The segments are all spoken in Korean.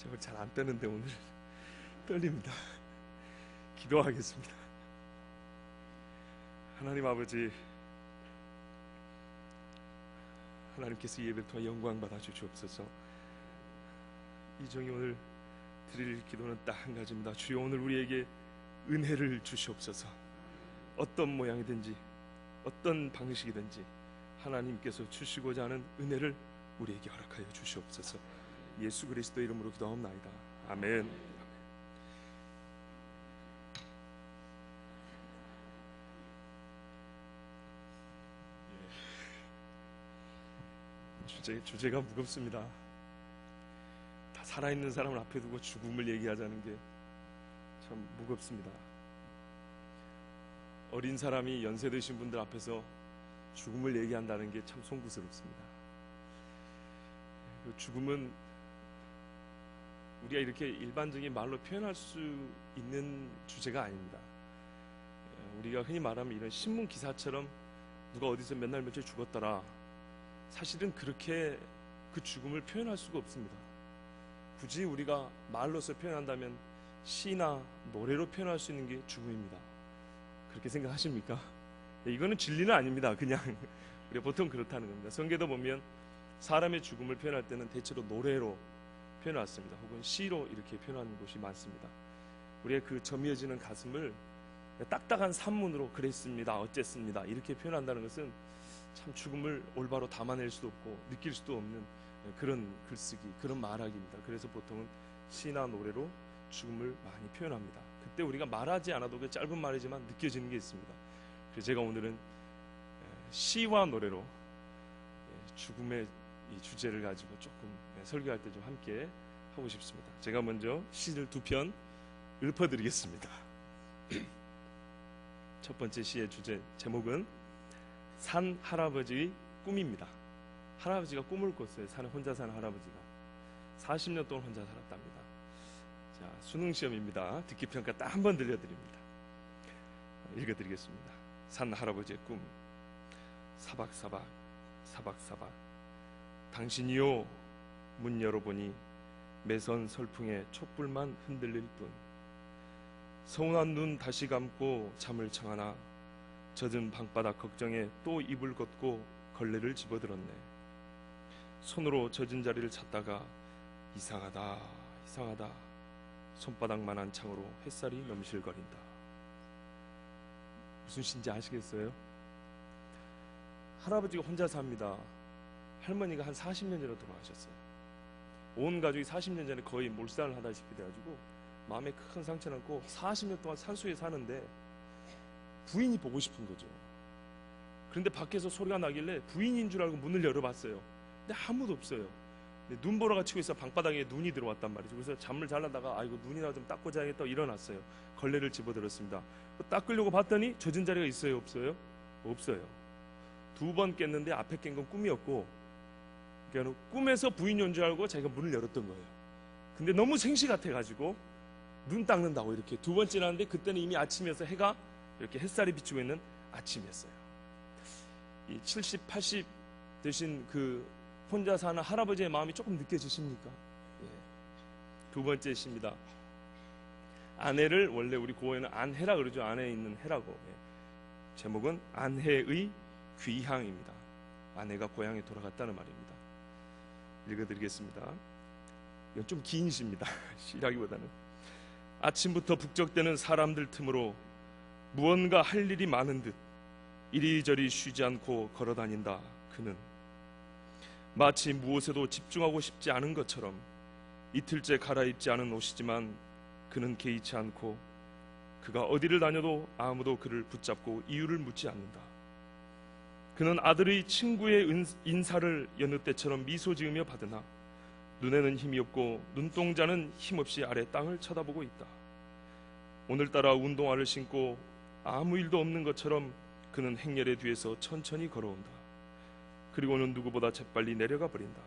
제가 잘 안 떠는데 오늘 떨립니다. 기도하겠습니다. 하나님 아버지, 하나님께서 이 예배를 통해 영광 받아 주시옵소서. 이종이 오늘 드릴 기도는 딱 한 가지입니다. 주여, 오늘 우리에게 은혜를 주시옵소서. 어떤 모양이든지 어떤 방식이든지 하나님께서 주시고자 하는 은혜를 우리에게 허락하여 주시옵소서. 예수 그리스도 이름으로 기도하옵나이다. 아멘. 주제가 무겁습니다. 다 살아있는 사람을 앞에 두고 죽음을 얘기하자는 게 참 무겁습니다. 어린 사람이 연세 드신 분들 앞에서 죽음을 얘기한다는 게 참 송구스럽습니다. 죽음은 우리가 이렇게 일반적인 말로 표현할 수 있는 주제가 아닙니다. 우리가 흔히 말하면 이런 신문 기사처럼 누가 어디서 몇 날 며칠 죽었더라, 사실은 그렇게 그 죽음을 표현할 수가 없습니다. 굳이 우리가 말로서 표현한다면 시나 노래로 표현할 수 있는 게 죽음입니다. 그렇게 생각하십니까? 이거는 진리는 아닙니다. 그냥 우리가 보통 그렇다는 겁니다. 성경에도 보면 사람의 죽음을 표현할 때는 대체로 노래로 표현했습니다. 혹은 시로 이렇게 표현하는 곳이 많습니다. 우리의 그 저미어지는 가슴을 딱딱한 산문으로 그랬습니다, 어쨌습니다 이렇게 표현한다는 것은 참 죽음을 올바로 담아낼 수도 없고 느낄 수도 없는 그런 글쓰기, 그런 말하기입니다. 그래서 보통은 시나 노래로 죽음을 많이 표현합니다. 그때 우리가 말하지 않아도 그 짧은 말이지만 느껴지는 게 있습니다. 그래서 제가 오늘은 시와 노래로 죽음의 이 주제를 가지고 조금 설교할 때 좀 함께 하고 싶습니다. 제가 먼저 시를 두 편 읊어드리겠습니다. 첫 번째 시의 주제 제목은 산 할아버지의 꿈입니다. 할아버지가 꿈을 꿨어요. 산에 혼자 사는 할아버지가 40년 동안 혼자 살았답니다. 자, 수능 시험입니다. 듣기 평가 딱 한 번 들려드립니다. 읽어드리겠습니다. 산 할아버지의 꿈. 사박사박 사박사박 당신이요, 문 열어보니 매선 설풍에 촛불만 흔들릴 뿐. 서운한 눈 다시 감고 잠을 청하나 젖은 방바닥 걱정에 또 이불 걷고 걸레를 집어들었네. 손으로 젖은 자리를 찾다가 이상하다 이상하다 손바닥만한 창으로 햇살이 넘실거린다. 무슨 시인지 아시겠어요? 할아버지가 혼자 삽니다. 할머니가 한 40년 전에 돌아가셨어요. 온 가족이 40년 전에 거의 몰살을 하다시피 돼가지고 마음에 큰 상처를 안고 40년 동안 산속에 사는데 부인이 보고 싶은 거죠. 그런데 밖에서 소리가 나길래 부인인 줄 알고 문을 열어봤어요. 근데 아무도 없어요. 눈보라가 치고 있어. 방바닥에 눈이 들어왔단 말이죠. 그래서 잠을 잘라다가 아이고 눈이나 좀 닦고 자야겠다 일어났어요. 걸레를 집어들었습니다. 닦으려고 봤더니 젖은 자리가 있어요, 없어요? 없어요. 두 번 깼는데 앞에 깬 건 꿈이었고, 그러니까 꿈에서 부인이 온 줄 알고 자기가 문을 열었던 거예요. 근데 너무 생시 같아가지고 눈 닦는다고 이렇게 두 번째 일어났는데 그때는 이미 아침이어서 해가 이렇게 햇살이 비추고 있는 아침이었어요. 이 70, 80 되신 그 혼자 사는 할아버지의 마음이 조금 느껴지십니까? 예. 두 번째 시입니다. 아내를 원래 우리 고어에는 안해라 그러죠. 안에 있는 해라고. 예. 제목은 안해의 귀향입니다. 아내가 고향에 돌아갔다는 말입니다. 읽어드리겠습니다. 이건 좀 긴 시입니다. 시라기보다는. 아침부터 북적대는 사람들 틈으로 무언가 할 일이 많은 듯 이리저리 쉬지 않고 걸어다닌다. 그는 마치 무엇에도 집중하고 싶지 않은 것처럼 이틀째 갈아입지 않은 옷이지만 그는 개의치 않고 그가 어디를 다녀도 아무도 그를 붙잡고 이유를 묻지 않는다. 그는 아들의 친구의 인사를 여느 때처럼 미소 지으며 받으나 눈에는 힘이 없고 눈동자는 힘없이 아래 땅을 쳐다보고 있다. 오늘따라 운동화를 신고 아무 일도 없는 것처럼 그는 행렬의 뒤에서 천천히 걸어온다. 그리고는 누구보다 재빨리 내려가 버린다.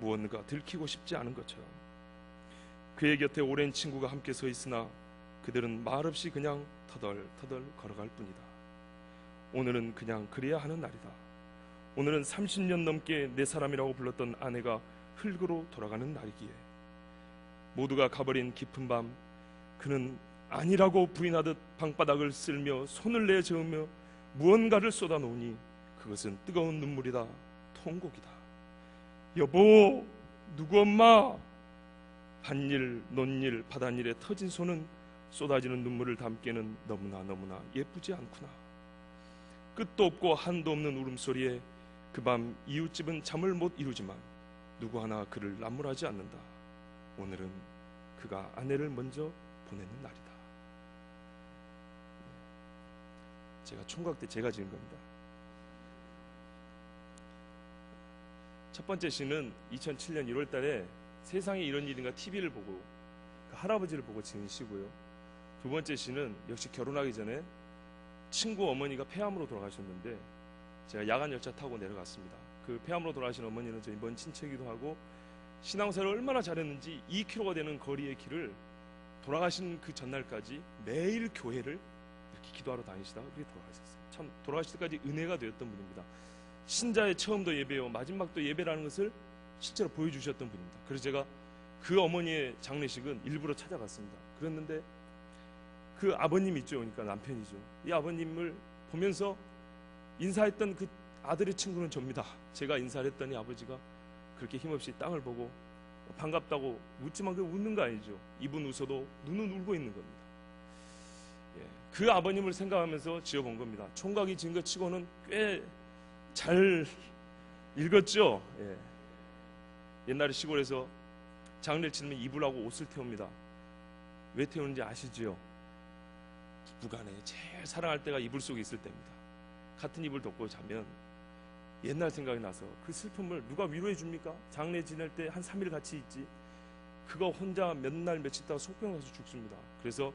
무언가 들키고 싶지 않은 것처럼. 그의 곁에 오랜 친구가 함께 서 있으나 그들은 말없이 그냥 터덜터덜 걸어갈 뿐이다. 오늘은 그냥 그래야 하는 날이다. 오늘은 30년 넘게 내 사람이라고 불렀던 아내가 흙으로 돌아가는 날이기에 모두가 가버린 깊은 밤, 그는 아니라고 부인하듯 방바닥을 쓸며 손을 내 저으며 무언가를 쏟아놓으니 그것은 뜨거운 눈물이다, 통곡이다. 여보, 누구 엄마? 밭일, 논일, 바닷일에 터진 손은 쏟아지는 눈물을 담기에는 너무나 예쁘지 않구나. 끝도 없고 한도 없는 울음소리에 그 밤 이웃집은 잠을 못 이루지만 누구 하나 그를 나무라지 않는다. 오늘은 그가 아내를 먼저 보내는 날이다. 제가 총각 때 제가 지은 겁니다. 첫 번째 시는 2007년 1월 달에 세상에 이런 일인가 TV를 보고 그 할아버지를 보고 지은 시고요. 두 번째 시는 역시 결혼하기 전에 친구 어머니가 폐암으로 돌아가셨는데 제가 야간 열차 타고 내려갔습니다. 그 폐암으로 돌아가신 어머니는 저희 먼 친척이기도 하고 신앙생활을 얼마나 잘했는지 2km가 되는 거리의 길을 돌아가신 그 전날까지 매일 교회를 이렇게 기도하러 다니시다가 그렇게 돌아가셨어요. 참 돌아가실 때까지 은혜가 되었던 분입니다. 신자의 처음도 예배요 마지막도 예배라는 것을 실제로 보여주셨던 분입니다. 그래서 제가 그 어머니의 장례식은 일부러 찾아갔습니다. 그랬는데 그 아버님 있죠, 그러니까 남편이죠. 이 아버님을 보면서 인사했던 그 아들의 친구는 접니다. 제가 인사를 했더니 아버지가 그렇게 힘없이 땅을 보고 반갑다고 묻지만 그 웃는 거 아니죠. 입은 웃어도 눈은 울고 있는 겁니다. 그 아버님을 생각하면서 지어본 겁니다. 총각이 지은 것 치고는 꽤 잘 읽었죠. 옛날에 시골에서 장례를 치르면 이불 하고 옷을 태웁니다. 왜 태우는지 아시죠? 부부간에 제일 사랑할 때가 이불 속에 있을 때입니다. 같은 이불 덮고 자면 옛날 생각이 나서 그 슬픔을 누가 위로해 줍니까? 장례 지낼 때 한 3일 같이 있지. 그거 혼자 몇 날 며칠 있다가 속병 나서 죽습니다. 그래서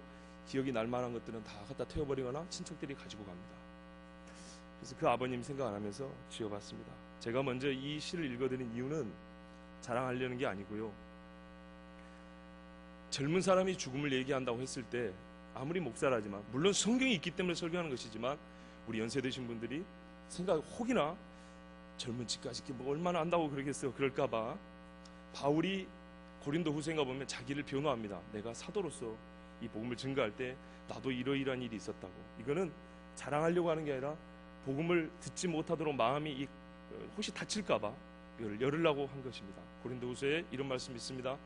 기억이 날 만한 것들은 다 갖다 태워버리거나 친척들이 가지고 갑니다. 그래서 그 아버님 생각 안 하면서 지어봤습니다. 제가 먼저 이 시를 읽어드린 이유는 자랑하려는 게 아니고요. 젊은 사람이 죽음을 얘기한다고 했을 때 아무리 목사라지만 물론 성경이 있기 때문에 설교하는 것이지만 우리 연세 드신 분들이 생각 혹이나 젊은 집까지 뭐 얼마나 안다고 그러겠어요. 그럴까봐 바울이 고린도 후서인가 보면 자기를 변호합니다. 내가 사도로서 이 복음을 증거할 때 나도 이러이러한 일이 있었다고. 이거는 자랑하려고 하는 게 아니라 복음을 듣지 못하도록 마음이 혹시 다칠까봐 이걸 열으려고 한 것입니다. 고린도 후서에 이런 말씀이 있습니다.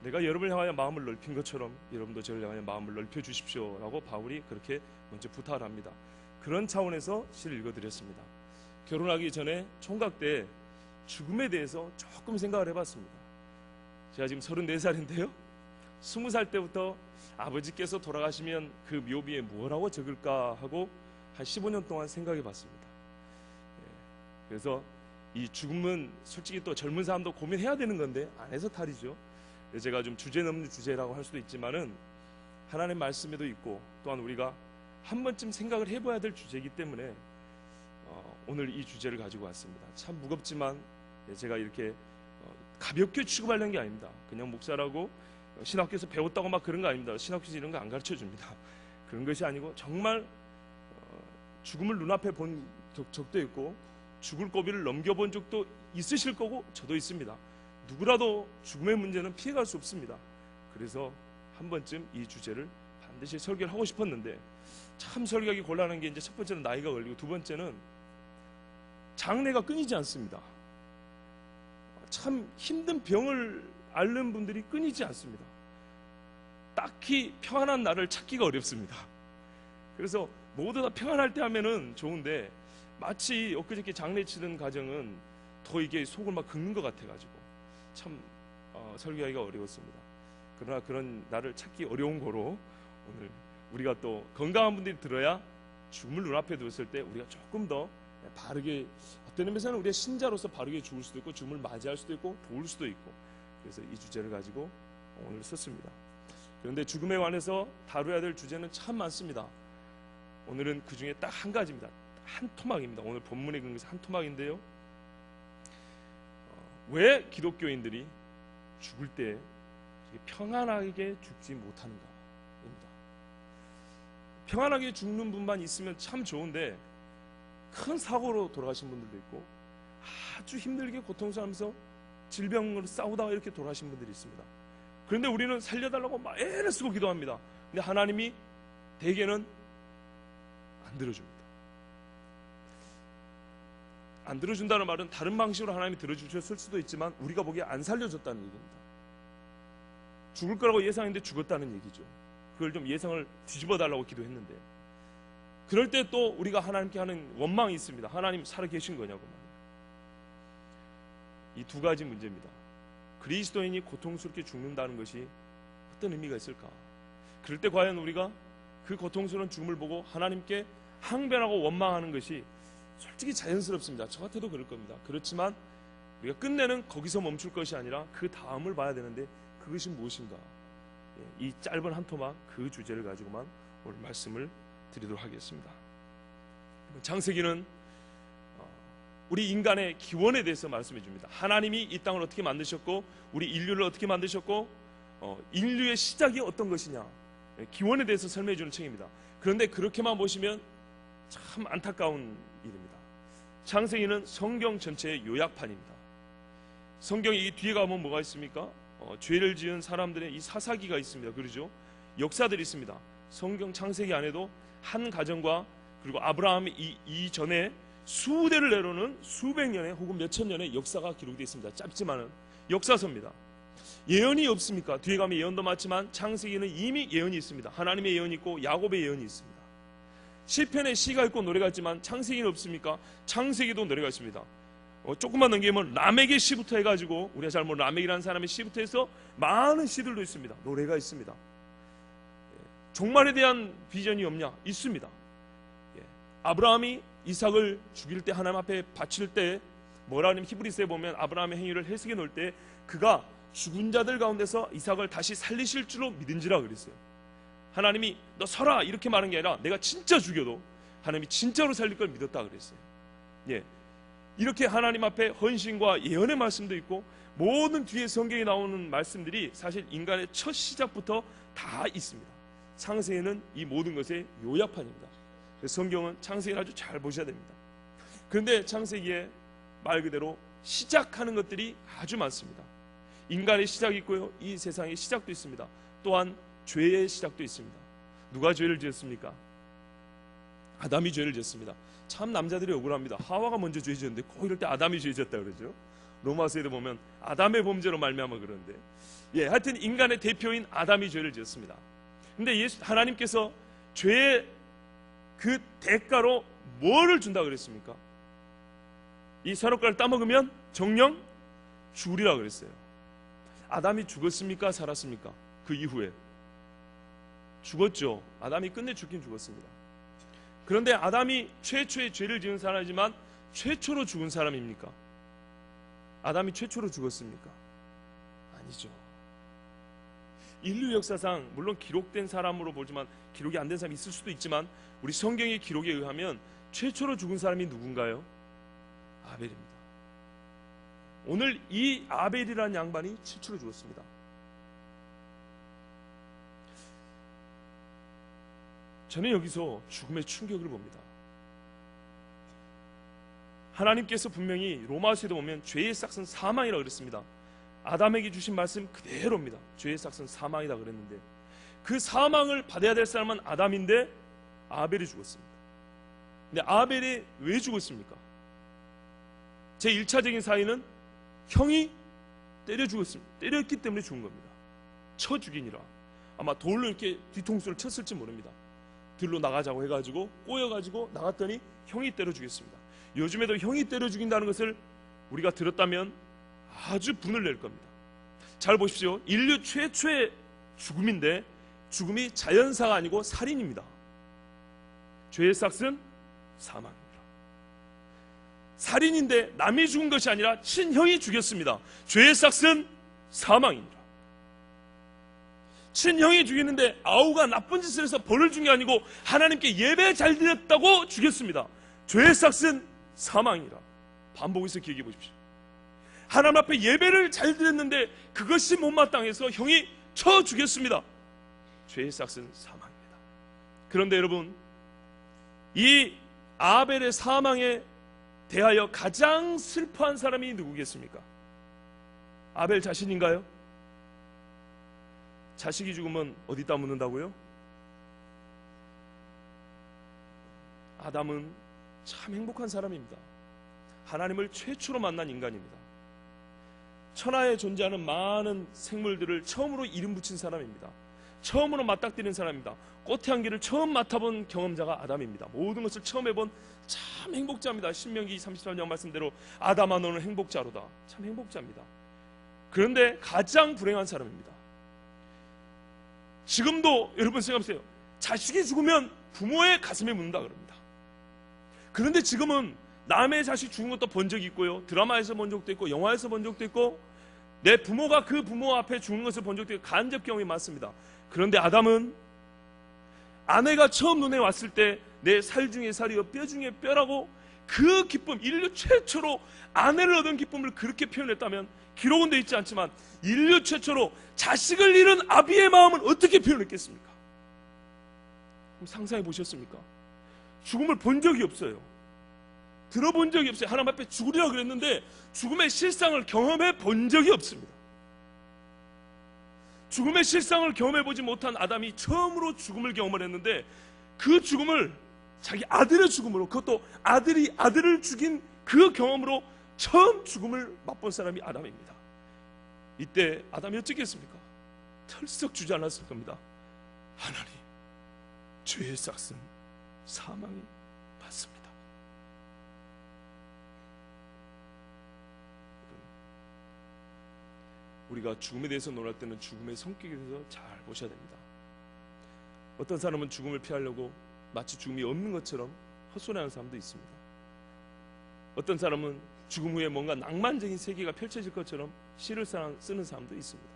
내가 여러분을 향하여 마음을 넓힌 것처럼 여러분도 저를 향하여 마음을 넓혀 주십시오 라고 바울이 그렇게 먼저 부탁을 합니다. 그런 차원에서 시를 읽어드렸습니다. 결혼하기 전에 총각 때 죽음에 대해서 조금 생각을 해봤습니다. 제가 지금 34살인데요 20살 때부터 아버지께서 돌아가시면 그 묘비에 뭐라고 적을까 하고 한 15년 동안 생각해 봤습니다. 그래서 이 죽음은 솔직히 또 젊은 사람도 고민해야 되는 건데 안 해서 탈이죠. 제가 좀 주제 넘는 주제라고 할 수도 있지만은 하나님의 말씀에도 있고 또한 우리가 한 번쯤 생각을 해봐야 될 주제이기 때문에 오늘 이 주제를 가지고 왔습니다. 참 무겁지만 제가 이렇게 가볍게 취급하려는 게 아닙니다. 그냥 목사라고 신학교에서 배웠다고 막 그런 거 아닙니다. 신학교에서 이런 거 안 가르쳐 줍니다. 그런 것이 아니고 정말 죽음을 눈앞에 본 적도 있고 죽을 고비를 넘겨본 적도 있으실 거고 저도 있습니다. 누구라도 죽음의 문제는 피해갈 수 없습니다. 그래서 한 번쯤 이 주제를 반드시 설교를 하고 싶었는데 참 설교하기 곤란한 게 이제 첫 번째는 나이가 걸리고 두 번째는 장래가 끊이지 않습니다. 참 힘든 병을 앓는 분들이 끊이지 않습니다. 딱히 평안한 날을 찾기가 어렵습니다. 그래서 모두 다 평안할 때 하면은 좋은데 마치 엊그저께 장례 치른 가정은 더 이게 속을 막 긁는 것 같아가지고 참 설교하기가 어려웠습니다. 그러나 그런 날을 찾기 어려운 거로 오늘 우리가 또 건강한 분들이 들어야 죽음을 눈앞에 두었을 때 우리가 조금 더 바르게 어떤 의미에서는 우리가 신자로서 바르게 죽을 수도 있고 죽음을 맞이할 수도 있고 도울 수도 있고 그래서 이 주제를 가지고 오늘 썼습니다. 그런데 죽음에 관해서 다루어야 될 주제는 참 많습니다. 오늘은 그 중에 딱 한 가지입니다. 한 토막입니다. 오늘 본문의 근거에서 한 토막인데요. 왜 기독교인들이 죽을 때 평안하게 죽지 못하는가입니다. 평안하게 죽는 분만 있으면 참 좋은데 큰 사고로 돌아가신 분들도 있고 아주 힘들게 고통스러워하면서 질병으로 싸우다가 이렇게 돌아가신 분들이 있습니다. 그런데 우리는 살려달라고 막 애를 쓰고 기도합니다. 근데 하나님이 대개는 안 들어줍니다. 안 들어준다는 말은 다른 방식으로 하나님이 들어주셨을 수도 있지만 우리가 보기에 안 살려줬다는 얘기입니다. 죽을 거라고 예상했는데 죽었다는 얘기죠. 그걸 좀 예상을 뒤집어 달라고 기도했는데, 그럴 때 또 우리가 하나님께 하는 원망이 있습니다. 하나님 살아 계신 거냐고 말이에요. 이 두 가지 문제입니다. 그리스도인이 고통스럽게 죽는다는 것이 어떤 의미가 있을까? 그럴 때 과연 우리가 그 고통스러운 죽음을 보고 하나님께 항변하고 원망하는 것이 솔직히 자연스럽습니다. 저 같아도 그럴 겁니다. 그렇지만 우리가 끝내는 거기서 멈출 것이 아니라 그 다음을 봐야 되는데, 그것이 무엇인가? 이 짧은 한 토막 그 주제를 가지고만 오늘 말씀을 드리도록 하겠습니다. 창세기는 우리 인간의 기원에 대해서 말씀해 줍니다. 하나님이 이 땅을 어떻게 만드셨고 우리 인류를 어떻게 만드셨고 인류의 시작이 어떤 것이냐, 기원에 대해서 설명해 주는 책입니다. 그런데 그렇게만 보시면 참 안타까운 일입니다. 창세기는 성경 전체의 요약판입니다. 성경이 이 뒤에 가면 뭐가 있습니까? 죄를 지은 사람들의 이 사사기가 있습니다. 그러죠? 역사들이 있습니다. 성경 창세기 안에도 한 가정과 그리고 아브라함이 이전에 수대를 내려오는 수백 년의 혹은 몇천 년의 역사가 기록되어 있습니다. 짧지만은 역사서입니다. 예언이 없습니까? 뒤에 가면 예언도 많지만 창세기는 이미 예언이 있습니다. 하나님의 예언이 있고 야곱의 예언이 있습니다. 시편에 시가 있고 노래가 있지만 창세기는 없습니까? 창세기도 노래가 있습니다. 조금만 넘기면 라멕의 시부터 해가지고, 우리가 잘 모르는 라멕이라는 사람의 시부터 해서 많은 시들도 있습니다. 노래가 있습니다. 종말에 대한 비전이 없냐? 있습니다. 아브라함이 이삭을 죽일 때, 하나님 앞에 바칠 때 뭐라 하냐면 히브리서에 보면 아브라함의 행위를 해석해 놓을 때 그가 죽은 자들 가운데서 이삭을 다시 살리실 줄로 믿은지라 그랬어요. 하나님이 너 서라 이렇게 말한 게 아니라 내가 진짜 죽여도 하나님이 진짜로 살릴 걸 믿었다 그랬어요. 이렇게 하나님 앞에 헌신과 예언의 말씀도 있고, 모든 뒤에 성경에 나오는 말씀들이 사실 인간의 첫 시작부터 다 있습니다. 창세기는 이 모든 것의 요약판입니다. 성경은 창세기를 아주 잘 보셔야 됩니다. 그런데 창세기에 말 그대로 시작하는 것들이 아주 많습니다. 인간의 시작이 있고요, 이 세상의 시작도 있습니다. 또한 죄의 시작도 있습니다. 누가 죄를 지었습니까? 아담이 죄를 지었습니다. 참 남자들이 억울합니다. 하와가 먼저 죄 지었는데 꼭 이럴 때 아담이 죄 지었다 그러죠. 로마서에도 보면 아담의 범죄로 말미암아 그러는데, 하여튼 인간의 대표인 아담이 죄를 지었습니다. 근데 하나님께서 죄의 그 대가로 뭐를 준다 그랬습니까? 이 선악과를 따먹으면 정령 죽으리라 그랬어요. 아담이 죽었습니까? 살았습니까? 그 이후에 죽었죠. 아담이 끝내 죽긴 죽었습니다. 그런데 아담이 최초의 죄를 지은 사람이지만 최초로 죽은 사람입니까? 아담이 최초로 죽었습니까? 아니죠. 인류 역사상 물론 기록된 사람으로 보지만 기록이 안 된 사람이 있을 수도 있지만 우리 성경의 기록에 의하면 최초로 죽은 사람이 누군가요? 아벨입니다. 오늘 이 아벨이라는 양반이 최초로 죽었습니다. 저는 여기서 죽음의 충격을 봅니다. 하나님께서 분명히 로마서에도 보면 죄의 싹은 사망이라고 그랬습니다. 아담에게 주신 말씀 그대로입니다. 죄의 싹은 사망이다 그랬는데, 그 사망을 받아야 될 사람은 아담인데 아벨이 죽었습니다. 근데 아벨이 왜 죽었습니까? 제 1차적인 사인은 형이 때려 죽었습니다. 때렸기 때문에 죽은 겁니다. 쳐 죽이니라. 아마 돌로 이렇게 뒤통수를 쳤을지 모릅니다. 들로 나가자고 해가지고 꼬여가지고 나갔더니 형이 때려 죽였습니다. 요즘에도 형이 때려 죽인다는 것을 우리가 들었다면 아주 분을 낼 겁니다. 잘 보십시오. 인류 최초의 죽음인데 죽음이 자연사가 아니고 살인입니다. 죄의 싹은 사망입니다. 살인인데 남이 죽은 것이 아니라 친형이 죽였습니다. 죄의 싹은 사망입니다. 친형이 죽이는데 아우가 나쁜 짓을 해서 벌을 준 게 아니고 하나님께 예배 잘 드렸다고 죽였습니다. 죄의 싹은 사망이라. 반복해서 기억해 보십시오. 하나님 앞에 예배를 잘 드렸는데 그것이 못마땅해서 형이 쳐 죽였습니다. 죄의 싹은 사망입니다. 그런데 여러분, 이 아벨의 사망에 대하여 가장 슬퍼한 사람이 누구겠습니까? 아벨 자신인가요? 자식이 죽으면 어디다 묻는다고요? 아담은 참 행복한 사람입니다. 하나님을 최초로 만난 인간입니다. 천하에 존재하는 많은 생물들을 처음으로 이름 붙인 사람입니다. 처음으로 맞닥뜨린 사람입니다. 꽃향기를 처음 맡아본 경험자가 아담입니다. 모든 것을 처음 해본 참 행복자입니다. 신명기 33장 말씀대로 아담아 너는 행복자로다. 참 행복자입니다. 그런데 가장 불행한 사람입니다. 지금도 여러분 생각해보세요. 자식이 죽으면 부모의 가슴에 묻는다 그럽니다. 그런데 지금은 남의 자식 죽은 것도 본 적이 있고요, 드라마에서 본 적도 있고 영화에서 본 적도 있고 내 부모가 그 부모 앞에 죽는 것을 본 적도 있고 간접 경험이 많습니다. 그런데 아담은 아내가 처음 눈에 왔을 때 내 살 중에 살이요 뼈 중에 뼈라고 그 기쁨, 인류 최초로 아내를 얻은 기쁨을 그렇게 표현했다면, 기록은 되어 있지 않지만 인류 최초로 자식을 잃은 아비의 마음은 어떻게 표현했겠습니까? 그럼 상상해 보셨습니까? 죽음을 본 적이 없어요. 들어본 적이 없어요. 하나님 앞에 죽으리라 그랬는데 죽음의 실상을 경험해 본 적이 없습니다. 죽음의 실상을 경험해 보지 못한 아담이 처음으로 죽음을 경험을 했는데, 그 죽음을 자기 아들의 죽음으로, 그것도 아들이 아들을 죽인 그 경험으로 처음 죽음을 맛본 사람이 아담입니다. 이때 아담이 어쩌겠습니까? 털썩 주저앉았을 겁니다. 하나님, 죄의 싹은 사망이 맞습니다. 우리가 죽음에 대해서 논할 때는 죽음의 성격에 대해서 잘 보셔야 됩니다. 어떤 사람은 죽음을 피하려고 마치 죽음이 없는 것처럼 헛소리하는 사람도 있습니다. 어떤 사람은 죽음 후에 뭔가 낭만적인 세계가 펼쳐질 것처럼 시를 쓰는 사람도 있습니다.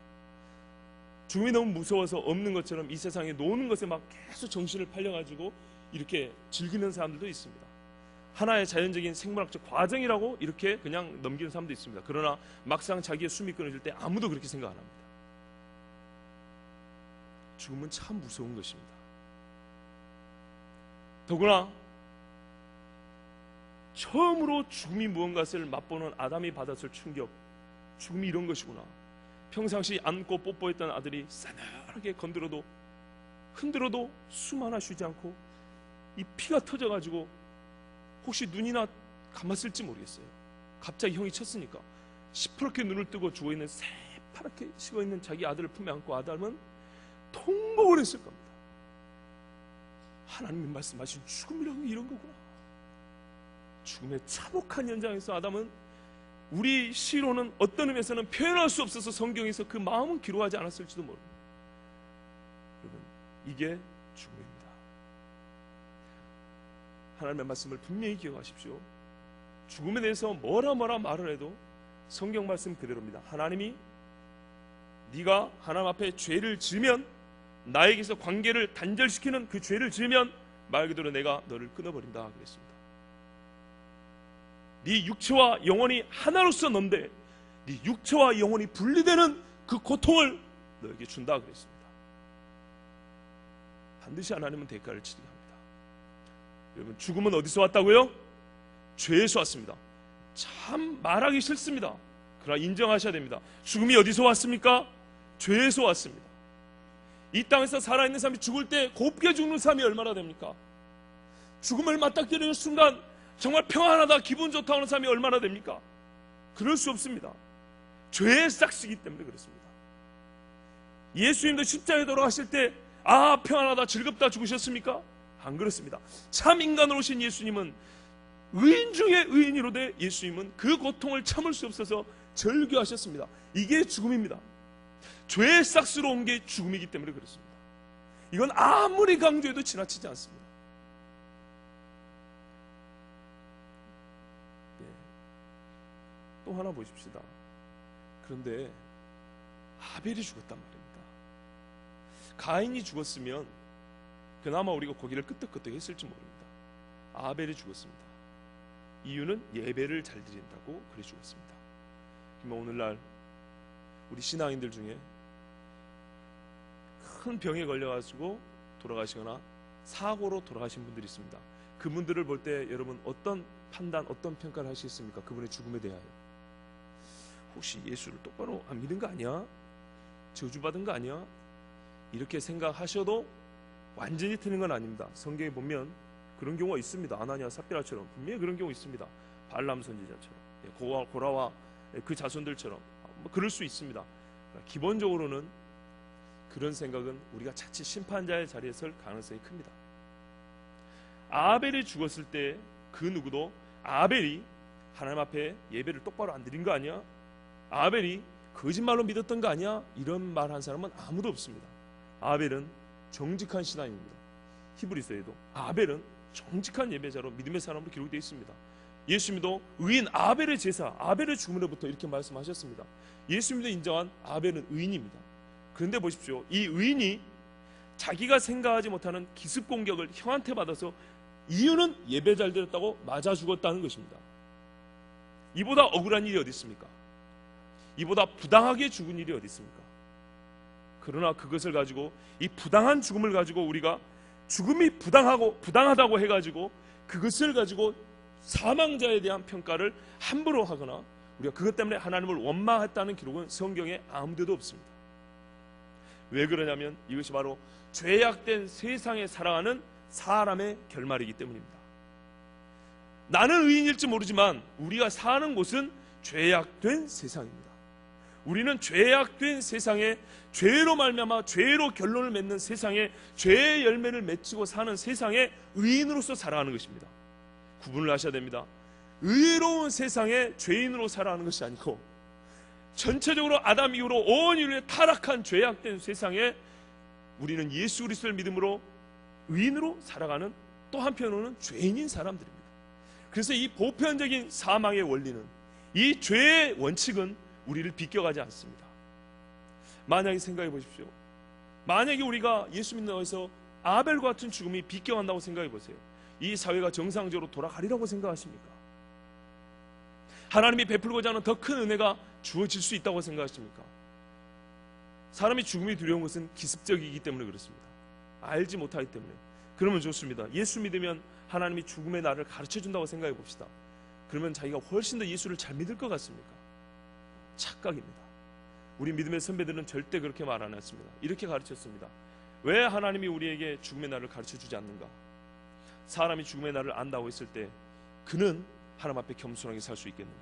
죽음이 너무 무서워서 없는 것처럼 이 세상에 노는 것에 막 계속 정신을 팔려가지고 이렇게 즐기는 사람들도 있습니다. 하나의 자연적인 생물학적 과정이라고 이렇게 그냥 넘기는 사람도 있습니다. 그러나 막상 자기의 숨이 끊어질 때 아무도 그렇게 생각 안 합니다. 죽음은 참 무서운 것입니다. 더구나 처음으로 죽음이 무언가를 맛보는 아담이 받았을 충격, 죽음이 이런 것이구나. 평상시 안고 뽀뽀했던 아들이 싸늘하게 건드려도 흔들어도 숨 하나 쉬지 않고 이 피가 터져가지고 혹시 눈이나 감았을지 모르겠어요. 갑자기 형이 쳤으니까 시퍼렇게 눈을 뜨고 죽어있는 새파랗게 식어있는 자기 아들을 품에 안고 아담은 통곡을 했을 겁니다. 하나님이 말씀하신 죽음이라는 게 이런 거구나. 죽음의 참혹한 현장에서 아담은, 우리 시로는 어떤 의미에서는 표현할 수 없어서 성경에서 그 마음은 기록하지 않았을지도 모릅니다. 여러분, 이게 죽음입니다. 하나님의 말씀을 분명히 기억하십시오. 죽음에 대해서 뭐라 말을 해도 성경 말씀 그대로입니다. 하나님이 네가 하나님 앞에 죄를 지으면, 나에게서 관계를 단절시키는 그 죄를 지으면 말 그대로 내가 너를 끊어버린다 그랬습니다. 네 육체와 영혼이 하나로서 넌데 네 육체와 영혼이 분리되는 그 고통을 너에게 준다 그랬습니다. 반드시 하나님은 대가를 치르게 합니다. 여러분, 죽음은 어디서 왔다고요? 죄에서 왔습니다. 참 말하기 싫습니다. 그러나 인정하셔야 됩니다. 죽음이 어디서 왔습니까? 죄에서 왔습니다. 이 땅에서 살아있는 사람이 죽을 때 곱게 죽는 사람이 얼마나 됩니까? 죽음을 맞닥뜨리는 순간 정말 평안하다, 기분 좋다 하는 사람이 얼마나 됩니까? 그럴 수 없습니다. 죄의 싹이기 때문에 그렇습니다. 예수님도 십자가에 돌아가실 때 평안하다, 즐겁다 죽으셨습니까? 안 그렇습니다. 참 인간으로 오신 예수님은, 의인 중에 의인이로되 예수님은 그 고통을 참을 수 없어서 절규하셨습니다. 이게 죽음입니다. 죄의 싹스로 온 게 죽음이기 때문에 그렇습니다. 이건 아무리 강조해도 지나치지 않습니다. 또 하나 보십시다. 그런데 아벨이 죽었단 말입니다. 가인이 죽었으면 그나마 우리가 고개를 끄덕끄덕 했을지 모릅니다. 아벨이 죽었습니다. 이유는 예배를 잘 드린다고 그래 죽었습니다. 오늘날 우리 신앙인들 중에 큰 병에 걸려가지고 돌아가시거나 사고로 돌아가신 분들이 있습니다. 그분들을 볼 때 여러분 어떤 판단, 어떤 평가를 하시겠습니까? 그분의 죽음에 대하여. 혹시 예수를 똑바로 안 믿은 거 아니야? 저주받은 거 아니야? 이렇게 생각하셔도 완전히 틀린 건 아닙니다. 성경에 보면 그런 경우가 있습니다. 아나니아 삽비라처럼 분명히 그런 경우 있습니다. 발람 선지자처럼, 고라와 그 자손들처럼 그럴 수 있습니다. 기본적으로는 그런 생각은 우리가 자칫 심판자의 자리에 설 가능성이 큽니다. 아벨이 죽었을 때 그 누구도 아벨이 하나님 앞에 예배를 똑바로 안 드린 거 아니야? 아벨이 거짓말로 믿었던 거 아니야? 이런 말 한 사람은 아무도 없습니다. 아벨은 정직한 신앙입니다. 히브리서에도 아벨은 정직한 예배자로 믿음의 사람으로 기록되어 있습니다. 예수님도 의인 아벨의 제사, 아벨의 죽음으로부터 이렇게 말씀하셨습니다. 예수님도 인정한 아벨은 의인입니다. 그런데 보십시오. 이 의인이 자기가 생각하지 못하는 기습 공격을 형한테 받아서 이유는 예배 잘 드렸다고 맞아 죽었다는 것입니다. 이보다 억울한 일이 어디 있습니까? 이보다 부당하게 죽은 일이 어디 있습니까? 그러나 그것을 가지고, 이 부당한 죽음을 가지고 우리가 죽음이 부당하다고 해가지고 그것을 가지고 사망자에 대한 평가를 함부로 하거나 우리가 그것 때문에 하나님을 원망했다는 기록은 성경에 아무데도 없습니다. 왜 그러냐면 이것이 바로 죄악된 세상에 살아가는 사람의 결말이기 때문입니다. 나는 의인일지 모르지만 우리가 사는 곳은 죄악된 세상입니다. 우리는 죄악된 세상에, 죄로 말미암아 죄로 결론을 맺는 세상에, 죄의 열매를 맺히고 사는 세상에 의인으로서 살아가는 것입니다. 구분을 하셔야 됩니다. 의로운 세상에 죄인으로 살아가는 것이 아니고, 전체적으로 아담 이후로 온 인류의 타락한 죄악된 세상에 우리는 예수 그리스도를 믿음으로 의인으로 살아가는, 또 한편으로는 죄인인 사람들입니다. 그래서 이 보편적인 사망의 원리는, 이 죄의 원칙은 우리를 비껴가지 않습니다. 만약에 생각해 보십시오. 만약에 우리가 예수 믿는 데서 아벨과 같은 죽음이 비껴간다고 생각해 보세요. 이 사회가 정상적으로 돌아가리라고 생각하십니까? 하나님이 베풀고자 하는 더 큰 은혜가 주어질 수 있다고 생각하십니까? 사람이 죽음이 두려운 것은 기습적이기 때문에 그렇습니다. 알지 못하기 때문에. 그러면 좋습니다. 예수 믿으면 하나님이 죽음의 날을 가르쳐준다고 생각해 봅시다. 그러면 자기가 훨씬 더 예수를 잘 믿을 것 같습니까? 착각입니다. 우리 믿음의 선배들은 절대 그렇게 말 안 했습니다. 이렇게 가르쳤습니다. 왜 하나님이 우리에게 죽음의 날을 가르쳐주지 않는가? 사람이 죽음의 날을 안다고 했을 때 그는 하나님 앞에 겸손하게 살 수 있겠는가?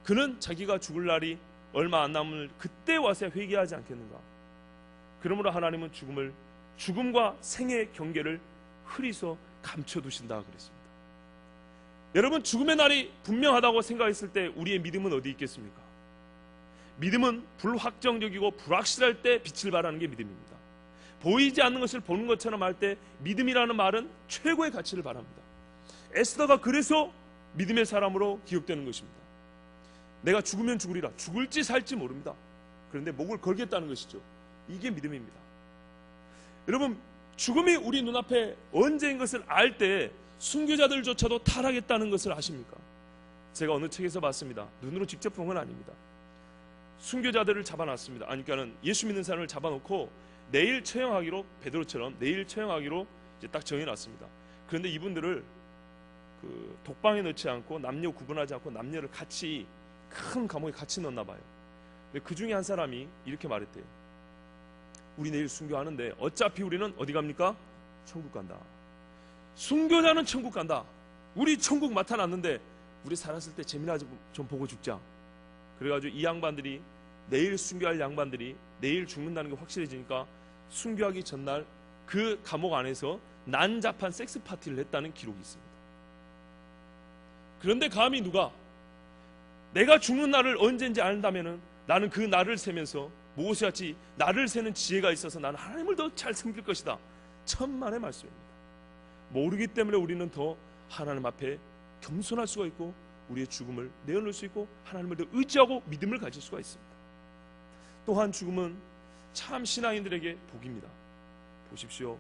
그는 자기가 죽을 날이 얼마 안 남을 그때 와서 회개하지 않겠는가? 그러므로 하나님은 죽음과 생의 경계를 흐리서 감춰두신다 그랬습니다. 여러분, 죽음의 날이 분명하다고 생각했을 때 우리의 믿음은 어디 있겠습니까? 믿음은 불확정적이고 불확실할 때 빛을 발하는 게 믿음입니다. 보이지 않는 것을 보는 것처럼 할 때 믿음이라는 말은 최고의 가치를 바랍니다. 에스더가 그래서 믿음의 사람으로 기억되는 것입니다. 내가 죽으면 죽으리라. 죽을지 살지 모릅니다. 그런데 목을 걸겠다는 것이죠. 이게 믿음입니다. 여러분, 죽음이 우리 눈앞에 언제인 것을 알 때 순교자들조차도 타락했다는 것을 아십니까? 제가 어느 책에서 봤습니다. 눈으로 직접 본 건 아닙니다. 순교자들을 잡아놨습니다. 그러니까는 예수 믿는 사람을 잡아놓고 내일 처형하기로, 베드로처럼 내일 처형하기로 이제 딱 정해놨습니다. 그런데 이분들을 그 독방에 넣지 않고 남녀 구분하지 않고 남녀를 같이 큰 감옥에 같이 넣었나 봐요. 근데 그 중에 한 사람이 이렇게 말했대요. 우리 내일 순교하는데 어차피 우리는 어디 갑니까? 천국 간다. 순교자는 천국 간다. 우리 천국 맡아놨는데 우리 살았을 때 재미나 좀 보고 죽자. 그래가지고 이 양반들이, 내일 순교할 양반들이 내일 죽는다는 게 확실해지니까 순교하기 전날 그 감옥 안에서 난잡한 섹스 파티를 했다는 기록이 있습니다. 그런데 감히 누가 내가 죽는 날을 언제인지 안다면은 나는 그 날을 세면서 모세같이 날을 세는 지혜가 있어서 나는 하나님을 더 잘 섬길 것이다. 천만의 말씀입니다. 모르기 때문에 우리는 더 하나님 앞에 겸손할 수가 있고 우리의 죽음을 내어놓을 수 있고 하나님을 더 의지하고 믿음을 가질 수가 있습니다. 또한 죽음은 참 신앙인들에게 복입니다. 보십시오.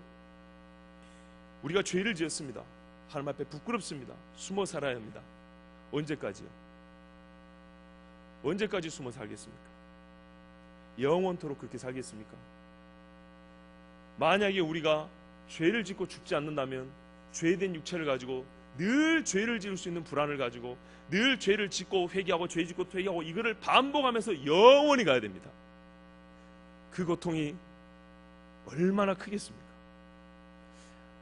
우리가 죄를 지었습니다. 하나님 앞에 부끄럽습니다. 숨어 살아야 합니다. 언제까지요? 언제까지 숨어 살겠습니까? 영원토록 그렇게 살겠습니까? 만약에 우리가 죄를 짓고 죽지 않는다면 죄된 육체를 가지고 늘 죄를 지을 수 있는 불안을 가지고 늘 죄를 짓고 회개하고 죄 짓고 회개하고 이거를 반복하면서 영원히 가야 됩니다. 그 고통이 얼마나 크겠습니까?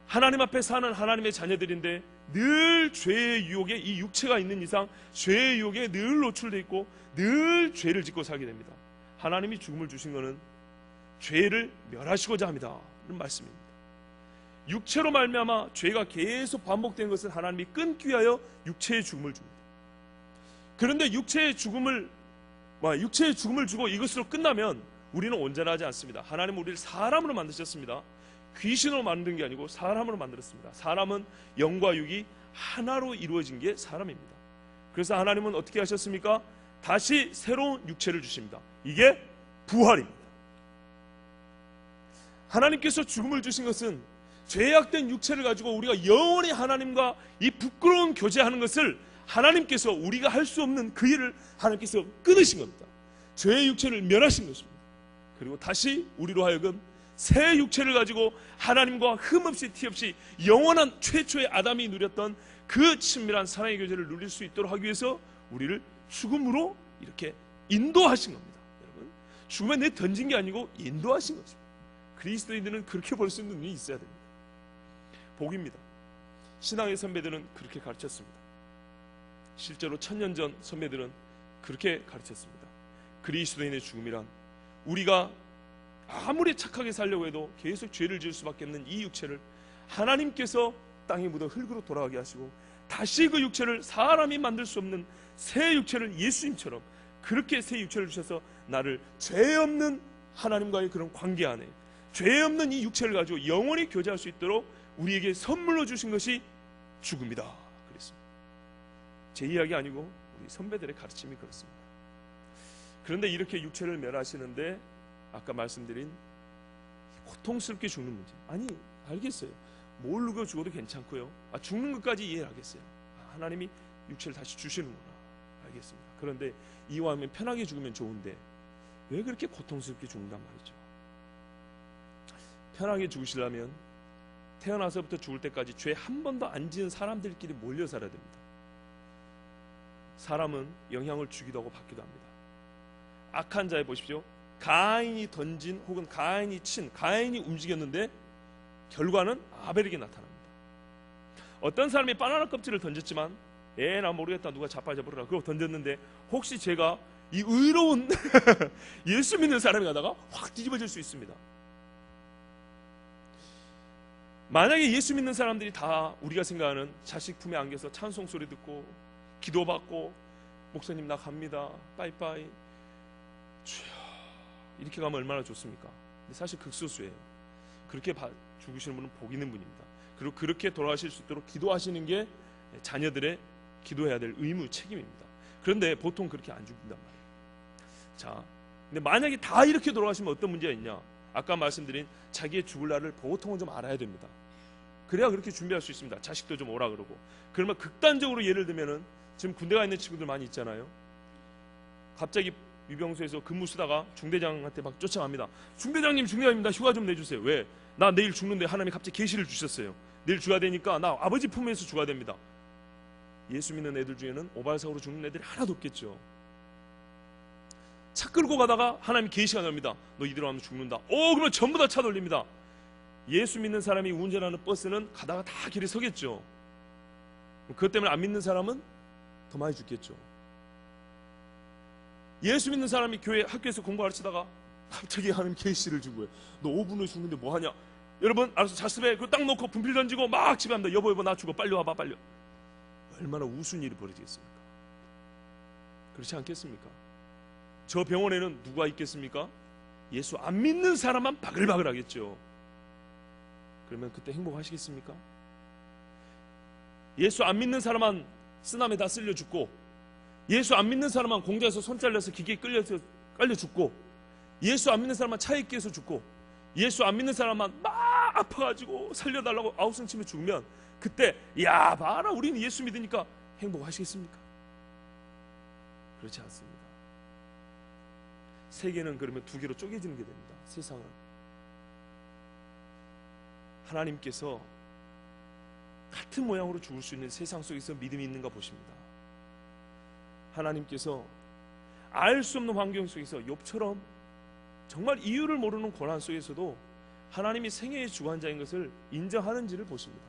하나님 앞에 사는 하나님의 자녀들인데 늘 죄의 유혹에, 이 육체가 있는 이상 죄의 유혹에 늘 노출되어 있고 늘 죄를 짓고 살게 됩니다. 하나님이 죽음을 주신 것은 죄를 멸하시고자 합니다 는 말씀입니다. 육체로 말미암아 죄가 계속 반복된 것은 하나님이 끊기 위하여 육체의 죽음을 줍니다. 그런데 육체의 죽음을 주고 이것으로 끝나면 우리는 온전하지 않습니다. 하나님은 우리를 사람으로 만드셨습니다. 귀신으로 만든 게 아니고 사람으로 만들었습니다. 사람은 영과 육이 하나로 이루어진 게 사람입니다. 그래서 하나님은 어떻게 하셨습니까? 다시 새로운 육체를 주십니다. 이게 부활입니다. 하나님께서 죽음을 주신 것은 죄악된 육체를 가지고 우리가 영원히 하나님과 이 부끄러운 교제하는 것을 하나님께서, 우리가 할 수 없는 그 일을 하나님께서 끊으신 겁니다. 죄의 육체를 멸하신 것입니다. 그리고 다시 우리로 하여금 새 육체를 가지고 하나님과 흠없이 티없이 영원한 최초의 아담이 누렸던 그 친밀한 사랑의 교제를 누릴 수 있도록 하기 위해서 우리를 죽음으로 이렇게 인도하신 겁니다. 여러분, 죽음에 내 던진 게 아니고 인도하신 거죠. 그리스도인들은 그렇게 볼 수 있는 눈이 있어야 됩니다. 복입니다. 신앙의 선배들은 그렇게 가르쳤습니다. 실제로 1000년 전 선배들은 그렇게 가르쳤습니다. 그리스도인의 죽음이란 우리가 아무리 착하게 살려고 해도 계속 죄를 지을 수밖에 없는 이 육체를 하나님께서 땅에 묻어 흙으로 돌아가게 하시고 다시 그 육체를 사람이 만들 수 없는 새 육체를 예수님처럼 그렇게 새 육체를 주셔서 나를 죄 없는 하나님과의 그런 관계 안에 죄 없는 이 육체를 가지고 영원히 교제할 수 있도록 우리에게 선물로 주신 것이 죽음이다 그랬습니다. 제 이야기 아니고 우리 선배들의 가르침이 그렇습니다. 그런데 이렇게 육체를 멸하시는데 아까 말씀드린 고통스럽게 죽는 문제, 아니 알겠어요. 모르고 죽어도 괜찮고요. 죽는 것까지 이해를 하겠어요. 하나님이 육체를 다시 주시는구나, 알겠습니다. 그런데 이왕이면 편하게 죽으면 좋은데 왜 그렇게 고통스럽게 죽는단 말이죠. 편하게 죽으시려면 태어나서부터 죽을 때까지 죄 한 번도 안 지은 사람들끼리 몰려 살아야 됩니다. 사람은 영향을 주기도 하고 받기도 합니다. 악한 자에 보십시오. 가인이 던진 혹은 가인이 친, 가인이 움직였는데 결과는 아벨에게 나타납니다. 어떤 사람이 바나나 껍질을 던졌지만 나 모르겠다, 누가 자빠져버려라 그러고 던졌는데 혹시 제가 이 의로운 예수 믿는 사람이 가다가 확 뒤집어질 수 있습니다. 만약에 예수 믿는 사람들이 다 우리가 생각하는 자식 품에 안겨서 찬송 소리 듣고 기도받고 목사님 나 갑니다 빠이빠이 주여 이렇게 가면 얼마나 좋습니까? 근데 사실 극소수예요. 그렇게 죽으시는 분은 복 있는 분입니다. 그리고 그렇게 돌아가실 수 있도록 기도하시는 게 자녀들의 기도해야 될 의무, 책임입니다. 그런데 보통 그렇게 안 죽는단 말이에요. 자, 근데 만약에 다 이렇게 돌아가시면 어떤 문제가 있냐? 아까 말씀드린 자기의 죽을 날을 보통은 좀 알아야 됩니다. 그래야 그렇게 준비할 수 있습니다. 자식도 좀 오라 그러고. 그러면 극단적으로 예를 들면은 지금 군대 가 있는 친구들 많이 있잖아요. 갑자기 유병소에서 근무 쓰다가 중대장한테 막 쫓아갑니다. 중대장입니다. 휴가 좀 내주세요. 왜? 나 내일 죽는데 하나님이 갑자기 계시를 주셨어요. 내일 죽어야 되니까 나 아버지 품에서 죽어야 됩니다. 예수 믿는 애들 중에는 오발사고로 죽는 애들이 하나도 없겠죠. 차 끌고 가다가 하나님이 계시가 나옵니다. 너 이대로 하면 죽는다. 그러면 전부 다 차 돌립니다. 예수 믿는 사람이 운전하는 버스는 가다가 다 길에 서겠죠. 그것 때문에 안 믿는 사람은 더 많이 죽겠죠. 예수 믿는 사람이 교회 학교에서 공부 가르치다가 갑자기 하나님 계시를 준 거예요. 너 5분 후에 죽는데 뭐 하냐? 여러분 알아서 자습해. 그거 딱 놓고 분필 던지고 막 집에 갑니다. 여보 나 죽어. 빨리 와봐 빨리. 얼마나 우스운 일이 벌어지겠습니까? 그렇지 않겠습니까? 저 병원에는 누가 있겠습니까? 예수 안 믿는 사람만 바글바글 하겠죠. 그러면 그때 행복하시겠습니까? 예수 안 믿는 사람만 쓰나미에 다 쓸려 죽고, 예수 안 믿는 사람만 공장에서 손 잘려서 기계에 깔려 죽고, 예수 안 믿는 사람만 차에 끼어서 죽고, 예수 안 믿는 사람만 막 아파가지고 살려달라고 아우성 치며 죽으면 그때 야 봐라 우리는 예수 믿으니까 행복하시겠습니까? 그렇지 않습니다. 세계는 그러면 두 개로 쪼개지는 게 됩니다. 세상은 하나님께서 같은 모양으로 죽을 수 있는 세상 속에서 믿음이 있는가 보십니다. 하나님께서 알 수 없는 환경 속에서 욥처럼 정말 이유를 모르는 고난 속에서도 하나님이 생애의 주관자인 것을 인정하는지를 보십니다.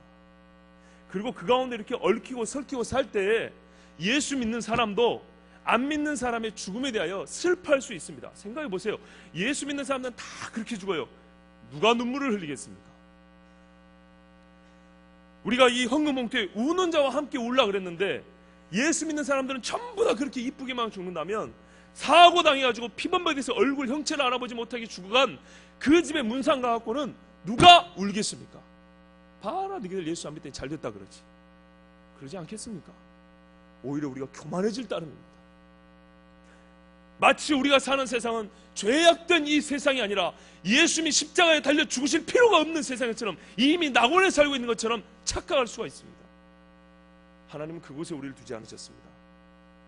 그리고 그 가운데 이렇게 얽히고 설키고 살 때에 예수 믿는 사람도 안 믿는 사람의 죽음에 대하여 슬퍼할 수 있습니다. 생각해 보세요. 예수 믿는 사람들은 다 그렇게 죽어요. 누가 눈물을 흘리겠습니까? 우리가 이 헌금봉투에 우는 자와 함께 울라 그랬는데 예수 믿는 사람들은 전부 다 그렇게 이쁘게만 죽는다면 사고 당해가지고 피범벅에서 얼굴 형체를 알아보지 못하게 죽어간 그 집의 문상 가갖고는 누가 울겠습니까? 봐라, 너희들 예수 안 믿더니 잘됐다 그러지. 그러지 않겠습니까? 오히려 우리가 교만해질 따름입니다. 마치 우리가 사는 세상은 죄악된 이 세상이 아니라 예수님이 십자가에 달려 죽으실 필요가 없는 세상처럼 이미 낙원에 살고 있는 것처럼 착각할 수가 있습니다. 하나님은 그곳에 우리를 두지 않으셨습니다.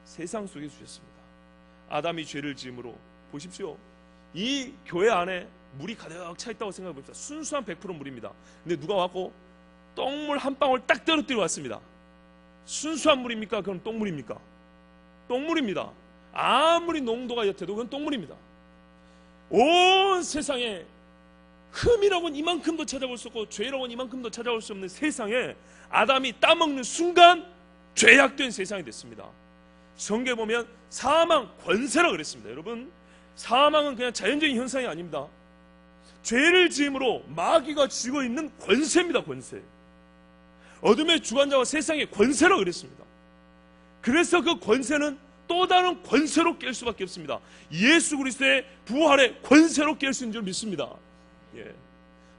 세상 속에 두셨습니다. 아담이 죄를 지음으로 보십시오. 이 교회 안에 물이 가득 차 있다고 생각해 봅시다. 순수한 100% 물입니다. 근데 누가 왔고 똥물 한 방울 딱 떨어뜨려 왔습니다. 순수한 물입니까? 그건 똥물입니까? 똥물입니다. 아무리 농도가 옅어도 그건 똥물입니다. 온 세상에 흠이라고는 이만큼도 찾아볼 수 없고 죄라고는 이만큼도 찾아볼 수 없는 세상에 아담이 따먹는 순간 죄악된 세상이 됐습니다. 성경에 보면 사망, 권세라 그랬습니다. 여러분, 사망은 그냥 자연적인 현상이 아닙니다. 죄를 지음으로 마귀가 쥐고 있는 권세입니다. 권세. 어둠의 주관자와 세상의 권세라 그랬습니다. 그래서 그 권세는 또 다른 권세로 깰 수밖에 없습니다. 예수 그리스도의 부활의 권세로 깰 수 있는 줄 믿습니다. 예.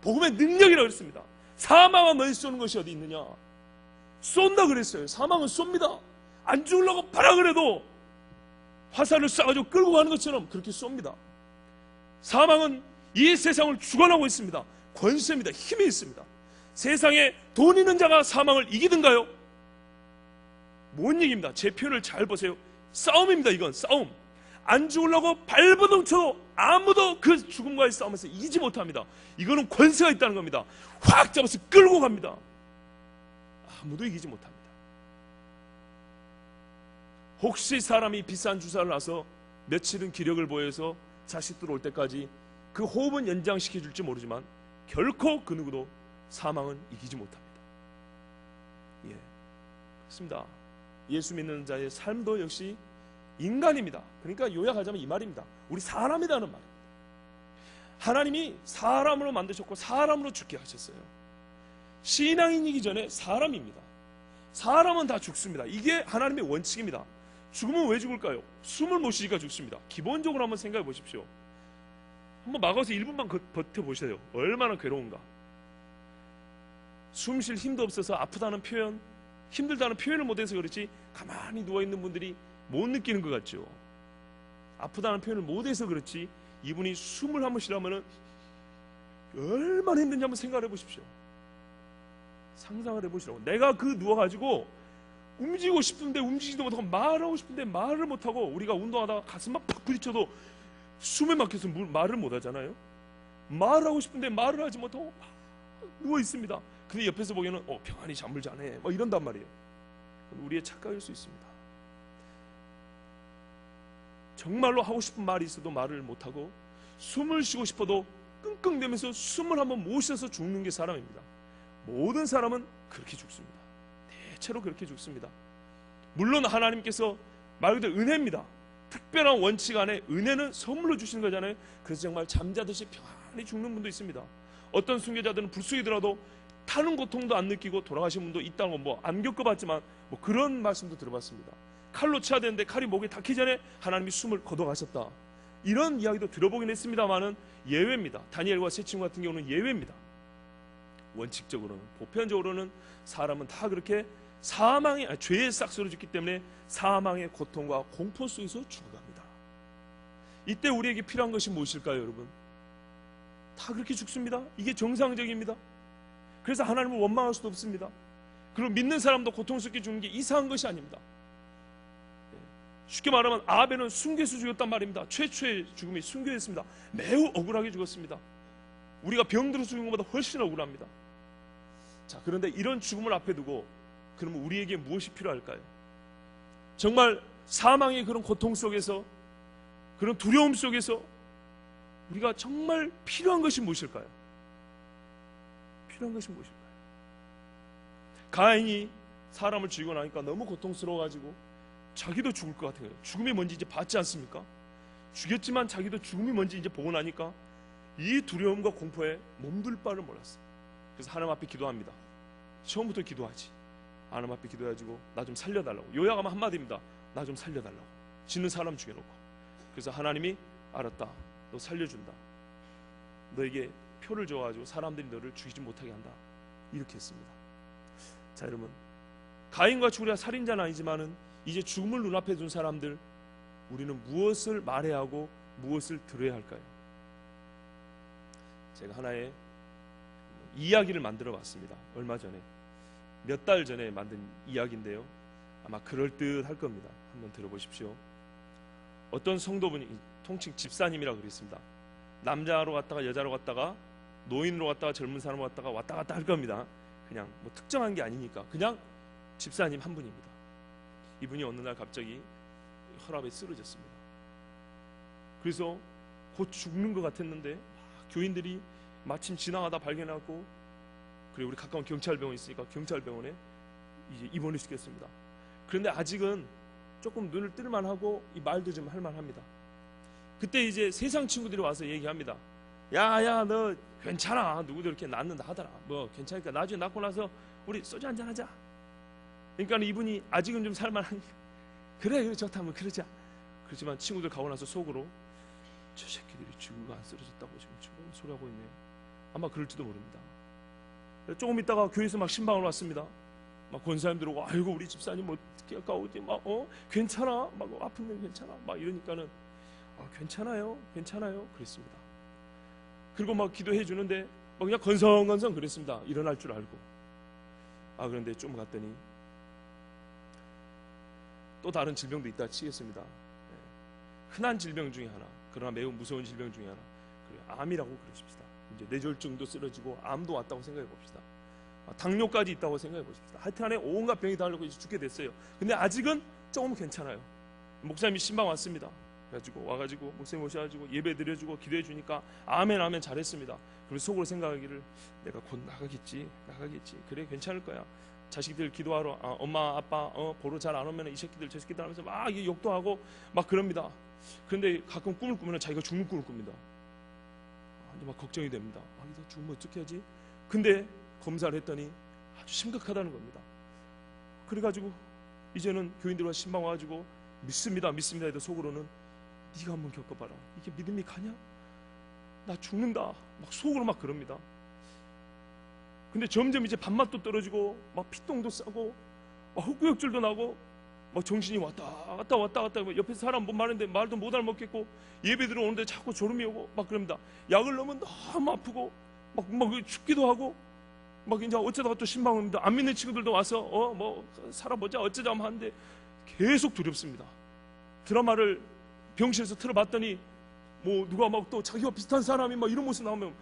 복음의 능력이라고 그랬습니다. 사망아 너희 쏘는 것이 어디 있느냐? 쏜다 그랬어요. 사망은 쏩니다. 안 죽으려고 바라 그래도 화살을 쏴가지고 끌고 가는 것처럼 그렇게 쏩니다. 사망은 이 세상을 주관하고 있습니다. 권세입니다. 힘이 있습니다. 세상에 돈 있는 자가 사망을 이기든가요? 뭔 얘기입니다. 제 표현을 잘 보세요. 싸움입니다. 이건 싸움. 안 죽으려고 발버둥 쳐도 아무도 그 죽음과의 싸움에서 이기지 못합니다. 이거는 권세가 있다는 겁니다. 확 잡아서 끌고 갑니다. 아무도 이기지 못합니다. 혹시 사람이 비싼 주사를 놔서 며칠은 기력을 보여서 자식들 올 때까지 그 호흡은 연장시켜줄지 모르지만 결코 그 누구도 사망은 이기지 못합니다. 예, 그렇습니다. 예수 믿는 자의 삶도 역시 인간입니다. 그러니까 요약하자면 이 말입니다. 우리 사람이라는 말입니다. 하나님이 사람으로 만드셨고 사람으로 죽게 하셨어요. 신앙인이기 전에 사람입니다. 사람은 다 죽습니다. 이게 하나님의 원칙입니다. 죽으면 왜 죽을까요? 숨을 못 쉬니까 죽습니다. 기본적으로 한번 생각해 보십시오. 한번 막아서 1분만 버텨보세요. 얼마나 괴로운가. 숨 쉴 힘도 없어서 아프다는 표현, 힘들다는 표현을 못해서 그렇지 가만히 누워있는 분들이 못 느끼는 것 같죠. 아프다는 표현을 못해서 그렇지 이분이 숨을 한번 쉬려면 얼마나 힘든지 한번 생각해 보십시오. 상상을 해보시라고. 내가 그 누워가지고 움직이고 싶은데 움직이지도 못하고 말하고 싶은데 말을 못하고, 우리가 운동하다가 가슴만 팍 부딪혀도 숨에 막혀서 말을 못하잖아요. 말하고 싶은데 말을 하지 못하고 누워 있습니다. 근데 옆에서 보기에는 평안히 잠을 자네 막 이런단 말이에요. 우리의 착각일 수 있습니다. 정말로 하고 싶은 말이 있어도 말을 못하고 숨을 쉬고 싶어도 끙끙대면서 숨을 한번 못 쉬어서 죽는 게 사람입니다. 모든 사람은 그렇게 죽습니다. 대체로 그렇게 죽습니다. 물론 하나님께서 말 그대로 은혜입니다. 특별한 원칙 안에 은혜는 선물로 주시는 거잖아요. 그래서 정말 잠자듯이 평안히 죽는 분도 있습니다. 어떤 순교자들은 불쑥이더라도 타는 고통도 안 느끼고 돌아가신 분도 있다는 건 안 겪어봤지만 그런 말씀도 들어봤습니다. 칼로 쳐야 되는데 칼이 목에 닿기 전에 하나님이 숨을 거둬가셨다. 이런 이야기도 들어보긴 했습니다만은 예외입니다. 다니엘과 세 친구 같은 경우는 예외입니다. 원칙적으로는, 보편적으로는 사람은 다 그렇게 죄의 싹스로 죽기 때문에 사망의 고통과 공포 속에서 죽어갑니다. 이때 우리에게 필요한 것이 무엇일까요, 여러분? 다 그렇게 죽습니다. 이게 정상적입니다. 그래서 하나님을 원망할 수도 없습니다. 그리고 믿는 사람도 고통스럽게 죽는 게 이상한 것이 아닙니다. 쉽게 말하면 아벨은 순교해서 죽였단 말입니다. 최초의 죽음이 순교였습니다. 매우 억울하게 죽었습니다. 우리가 병들어서 죽는 것보다 훨씬 억울합니다. 자, 그런데 이런 죽음을 앞에 두고 그러면 우리에게 무엇이 필요할까요? 정말 사망의 그런 고통 속에서, 그런 두려움 속에서 우리가 정말 필요한 것이 무엇일까요? 필요한 것이 무엇일까요? 가인이 사람을 죽이고 나니까 너무 고통스러워가지고 자기도 죽을 것 같은 거예요. 죽음이 뭔지 이제 봤지 않습니까? 죽였지만 자기도 죽음이 뭔지 이제 보고 나니까 이 두려움과 공포에 몸둘 바를 몰랐어요. 그래서 하나님 앞에 기도합니다. 처음부터 기도하지. 하나님 앞에 기도해가지고 나 좀 살려달라고. 요약하면 한마디입니다. 나 좀 살려달라고. 지는 사람 죽여놓고. 그래서 하나님이 알았다. 너 살려준다. 너에게 표를 줘가지고 사람들이 너를 죽이지 못하게 한다. 이렇게 했습니다. 자, 여러분, 가인과 우리가 살인자는 아니지만은 이제 죽음을 눈앞에 둔 사람들, 우리는 무엇을 말해야 하고 무엇을 들어야 할까요? 제가 하나의 이야기를 만들어 봤습니다. 얼마 전에, 몇 달 전에 만든 이야기인데요, 아마 그럴듯할 겁니다. 한번 들어보십시오. 어떤 성도분이, 통칭 집사님이라고 그랬습니다. 남자로 갔다가 여자로 갔다가 노인으로 갔다가 젊은 사람으로 갔다가 왔다 갔다 할 겁니다. 그냥 뭐 특정한 게 아니니까 그냥 집사님 한 분입니다. 이분이 어느 날 갑자기 혈압에 쓰러졌습니다. 그래서 곧 죽는 것 같았는데 교인들이 마침 지나가다 발견하고, 그리고 우리 가까운 경찰병원이 있으니까 경찰병원에 이제 입원을 시켰습니다. 그런데 아직은 조금 눈을 뜰만하고 이 말도 좀 할만합니다. 그때 이제 세상 친구들이 와서 얘기합니다. 야야 너 괜찮아, 누구도 이렇게 낫는다 하더라, 뭐 괜찮으니까 나중에 낫고 나서 우리 소주 한잔 하자. 그러니까 이분이 아직은 좀 살만하니까 그래 좋다면 그러자. 그렇지만 친구들 가고 나서 속으로 저 새끼들이 죽은 안 쓰러졌다고 지금 소리하고 있네요. 아마 그럴지도 모릅니다. 조금 있다가 교회에서 막 신방을 왔습니다. 막 권사님들 오고, 아이고 우리 집사님 어떻게 아까우지, 막 괜찮아, 막 아픈 데 괜찮아, 막 이러니까는 괜찮아요 그랬습니다. 그리고 막 기도해 주는데 막 그냥 건성건성 그랬습니다. 일어날 줄 알고. 그런데 좀 갔더니 또 다른 질병도 있다 치겠습니다. 흔한 질병 중에 하나, 그러나 매우 무서운 질병 중에 하나, 암이라고 그러십시다. 이제 뇌졸중도 쓰러지고 암도 왔다고 생각해 봅시다. 당뇨까지 있다고 생각해 보십시다. 하여튼 안에 온갖 병이 다 알고 이제 죽게 됐어요. 근데 아직은 조금 괜찮아요. 목사님이 신방 왔습니다. 그래가지고 와가지고 목사님 오셔가지고 예배 드려주고 기도해 주니까 아멘 아멘 잘했습니다. 그리고 속으로 생각하기를 내가 곧 나가겠지 그래 괜찮을 거야. 자식들 기도하러 엄마 아빠 보러 잘 안 오면 이 새끼들 저 새끼들 하면서 막 욕도 하고 막 그럽니다. 그런데 가끔 꿈을 꾸면 자기가 죽는 꿈을 꿉니다. 이제 막 걱정이 됩니다. 이거 죽으면 어떻게 하지? 근데 검사를 했더니 아주 심각하다는 겁니다. 그래가지고 이제는 교인들과 신방 와가지고 믿습니다 해도 속으로는 네가 한번 겪어봐라. 이게 믿음이 가냐? 나 죽는다. 막 속으로 막 그럽니다. 근데 점점 이제 밥맛도 떨어지고 막 피똥도 싸고 막 헛구역질도 나고 막 정신이 왔다 갔다 옆에서 사람 뭐 말하는데 말도 못 알아먹겠고 예배 들어오는데 자꾸 졸음이 오고 막 그럽니다. 약을 넣으면 너무 아프고 막 춥기도 하고 막 이제 어쩌다가 또 신방 옵니다. 안 믿는 친구들도 와서 뭐 살아보자 어쩌자 하는데 계속 두렵습니다. 드라마를 병실에서 틀어봤더니 뭐 누가 막 또 자기와 비슷한 사람이 막 이런 모습 나오면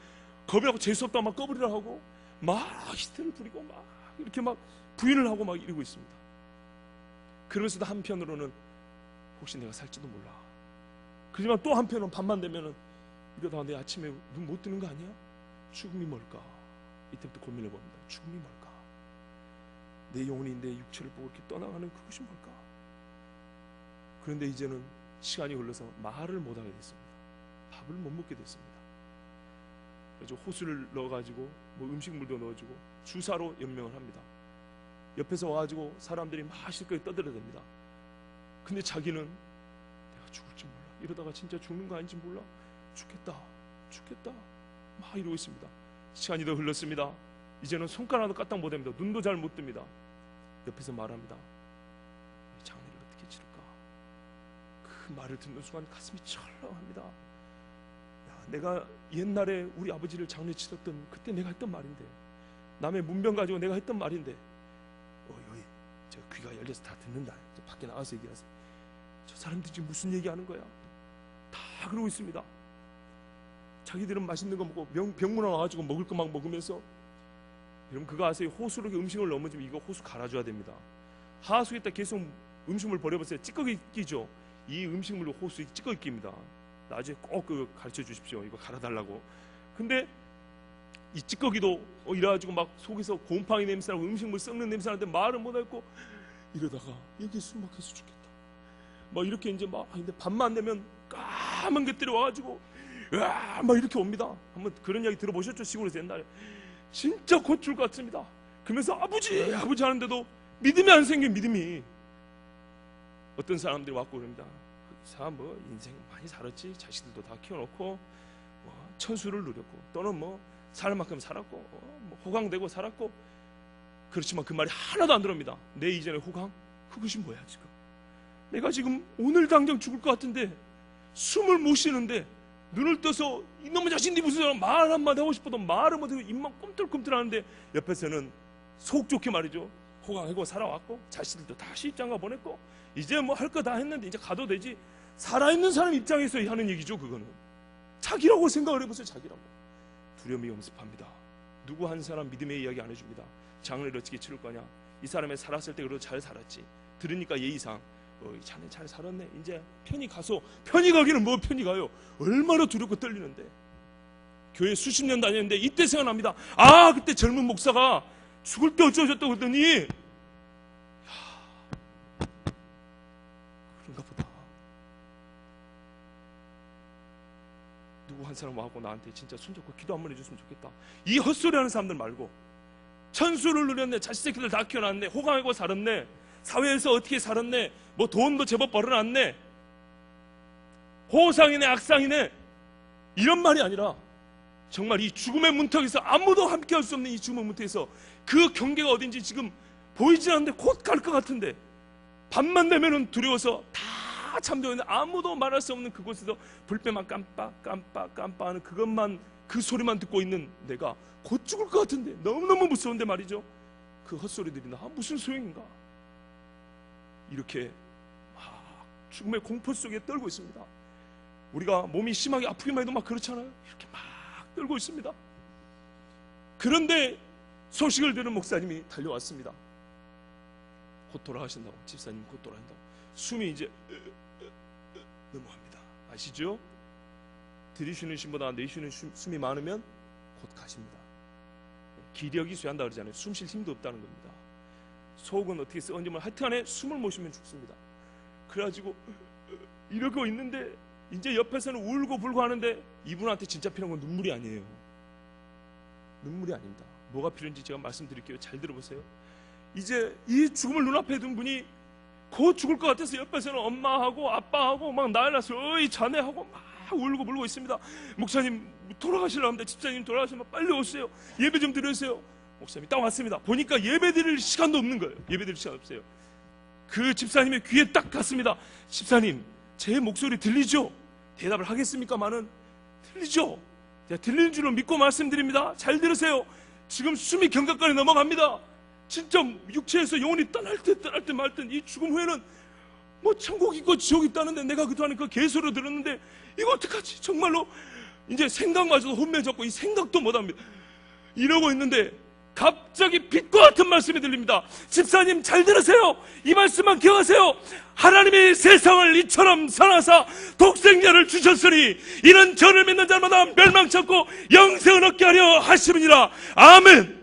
겁이라고 재수없다 막 꺼버리라 하고 막 히스테리를 부리고 막 이렇게 막 부인을 하고 막 이러고 있습니다. 그러면서도 한편으로는 혹시 내가 살지도 몰라. 그렇지만 또 한편은 밤만 되면은 이러다가 내 아침에 눈 못 뜨는 거 아니야? 죽음이 뭘까? 이때부터 고민을 봅니다. 죽음이 뭘까? 내 영혼이 내 육체를 보고 이렇게 떠나가는 그것이 뭘까? 그런데 이제는 시간이 흘러서 말을 못하게 됐습니다. 밥을 못 먹게 됐습니다. 그래서 호수를 넣어가지고 뭐 음식물도 넣어주고 주사로 연명을 합니다. 옆에서 와가지고 사람들이 막 실컷 떠들어댑니다. 근데 자기는 내가 죽을지 몰라. 이러다가 진짜 죽는 거 아닌지 몰라. 죽겠다 막 이러고 있습니다. 시간이 더 흘렀습니다. 이제는 손가락도 까딱 못합니다. 눈도 잘 못 뜹니다. 옆에서 말합니다. 우리 장례를 어떻게 치를까? 그 말을 듣는 순간 가슴이 철렁합니다. 내가 옛날에 우리 아버지를 장례 치렀던 그때 내가 했던 말인데, 남의 문병 가지고 내가 했던 말인데, 여기 저 귀가 열려서 다 듣는다. 저 밖에 나가서 얘기하세요. 저 사람들이 지금 무슨 얘기하는 거야? 다 그러고 있습니다. 자기들은 맛있는 거 먹고 병문안 와가지고 먹을 거 막 먹으면서. 여러분 그거 아세요? 호수로 음식을 넣으면 이거 호수 갈아줘야 됩니다. 하수에다 계속 음식물 버려보세요. 찌꺼기 끼죠. 이 음식물로 호수에 찌꺼기 낍니다. 나중에 꼭 그거 가르쳐 주십시오. 이거 갈아달라고. 근데 이 찌꺼기도 이래가지고 막 속에서 곰팡이 냄새나고 음식물 썩는 냄새 나는데 말을 못하고 이러다가 여기 숨 막혀서 죽겠다. 막 이렇게 이제 막 근데 밤만 되면 까만 것들이 와가지고 으아 막 이렇게 옵니다. 한번 그런 이야기 들어보셨죠? 시골에서 옛날에 진짜 곧 죽을 것 같습니다. 그러면서 아버지 아버지 하는데도 믿음이 안 생긴 믿음이. 어떤 사람들이 왔고 그럽니다. 그 사람 뭐 인생 많이 살았지, 자식들도 다 키워놓고 뭐 천수를 누렸고 또는 뭐 살 만큼 살았고 뭐 호강되고 살았고. 그렇지만 그 말이 하나도 안 들어옵니다. 내 이전의 호강? 그것이 뭐야 지금? 내가 지금 오늘 당장 죽을 것 같은데 숨을 못 쉬는데 눈을 떠서 이놈의 자신이 무슨 사람 말 한마디 하고 싶어도 말을 못하고 입만 꿈틀꿈틀하는데 옆에서는 속 좋게 말이죠. 호강하고 살아왔고 자식들도 다 시집장가 보냈고 이제 뭐 할 거 다 했는데 이제 가도 되지. 살아있는 사람 입장에서 하는 얘기죠. 그거는 자기라고 생각을 해보세요. 자기라고. 두려움이 엄습합니다. 누구 한 사람 믿음의 이야기 안 해줍니다. 장례를 어떻게 치를 거냐. 이 사람이 살았을 때 그래도 잘 살았지. 들으니까 예의상 자네 잘 살았네. 이제 편히 가서. 편히 가기는 뭐 편히 가요. 얼마나 두렵고 떨리는데. 교회 수십 년 다녔는데 이때 생각납니다. 아 그때 젊은 목사가 죽을 때 어쩌셨다고 그랬더니 그런가 보다. 누구 한 사람 와갖고 나한테 진짜 손잡고 기도 한번 해줬으면 좋겠다. 이 헛소리하는 사람들 말고 천수를 누렸네, 자식 새끼들 다 키워놨네, 호강하고 살았네, 사회에서 어떻게 살았네, 뭐 돈도 제법 벌어놨네, 호상이네 악상이네, 이런 말이 아니라 정말 이 죽음의 문턱에서 아무도 함께할 수 없는 이 죽음의 문턱에서 그 경계가 어딘지 지금 보이지 않는데 곧 갈 것 같은데 밤만 되면은 두려워서 다 잠들어 있는데 아무도 말할 수 없는 그곳에서 불빛만 깜빡하는 그것만, 그 소리만 듣고 있는 내가 곧 죽을 것 같은데 너무너무 무서운데 말이죠. 그 헛소리들이 나 무슨 소용인가. 이렇게 막 죽음의 공포 속에 떨고 있습니다. 우리가 몸이 심하게 아프기만 해도 막 그렇잖아요. 이렇게 막 떨고 있습니다. 그런데 소식을 들은 목사님이 달려왔습니다. 곧 돌아가신다고. 집사님 곧 돌아간다고. 숨이 이제 넘어갑니다. 아시죠? 들이쉬는 숨보다 내쉬는 숨이 많으면 곧 가십니다. 기력이 쇠한다 그러잖아요. 숨 쉴 힘도 없다는 겁니다. 속은 어떻게 썩은지만 하여튼간에 숨을 못 쉬면 죽습니다. 그래가지고 이러고 있는데 이제 옆에서는 울고 불고 하는데 이분한테 진짜 필요한 건 눈물이 아니에요. 눈물이 아닙니다. 뭐가 필요한지 제가 말씀드릴게요. 잘 들어보세요. 이제 이 죽음을 눈앞에 둔 분이 곧 죽을 것 같아서 옆에서는 엄마하고 아빠하고 막 난리나서 어이 자네하고 막 울고 불고 있습니다. 목사님 돌아가시려고 합니다. 집사님 돌아가시면 빨리 오세요. 예배 좀 드려주세요. 목사님이 딱 왔습니다. 보니까 예배 드릴 시간도 없는 거예요. 예배 드릴 시간 없어요. 그 집사님의 귀에 딱 갔습니다. 집사님 제 목소리 들리죠? 대답을 하겠습니까마는 들리죠? 제가 들리는 줄로 믿고 말씀드립니다. 잘 들으세요. 지금 숨이 경각간에 넘어갑니다. 진짜 육체에서 영혼이 떠날 때 말 때 이 죽음 후에는 뭐 천국 있고 지옥 있다는데 내가 그동안에 그 개소리를 들었는데 이거 어떡하지? 정말로 이제 생각마저도 혼미해졌고 이 생각도 못합니다. 이러고 있는데 갑자기 빛과 같은 말씀이 들립니다. 집사님 잘 들으세요. 이 말씀만 기억하세요. 하나님이 세상을 이처럼 사랑하사 독생자를 주셨으니 이는 저를 믿는 자마다 멸망치 않고 영생을 얻게 하려 하심이니라. 아멘.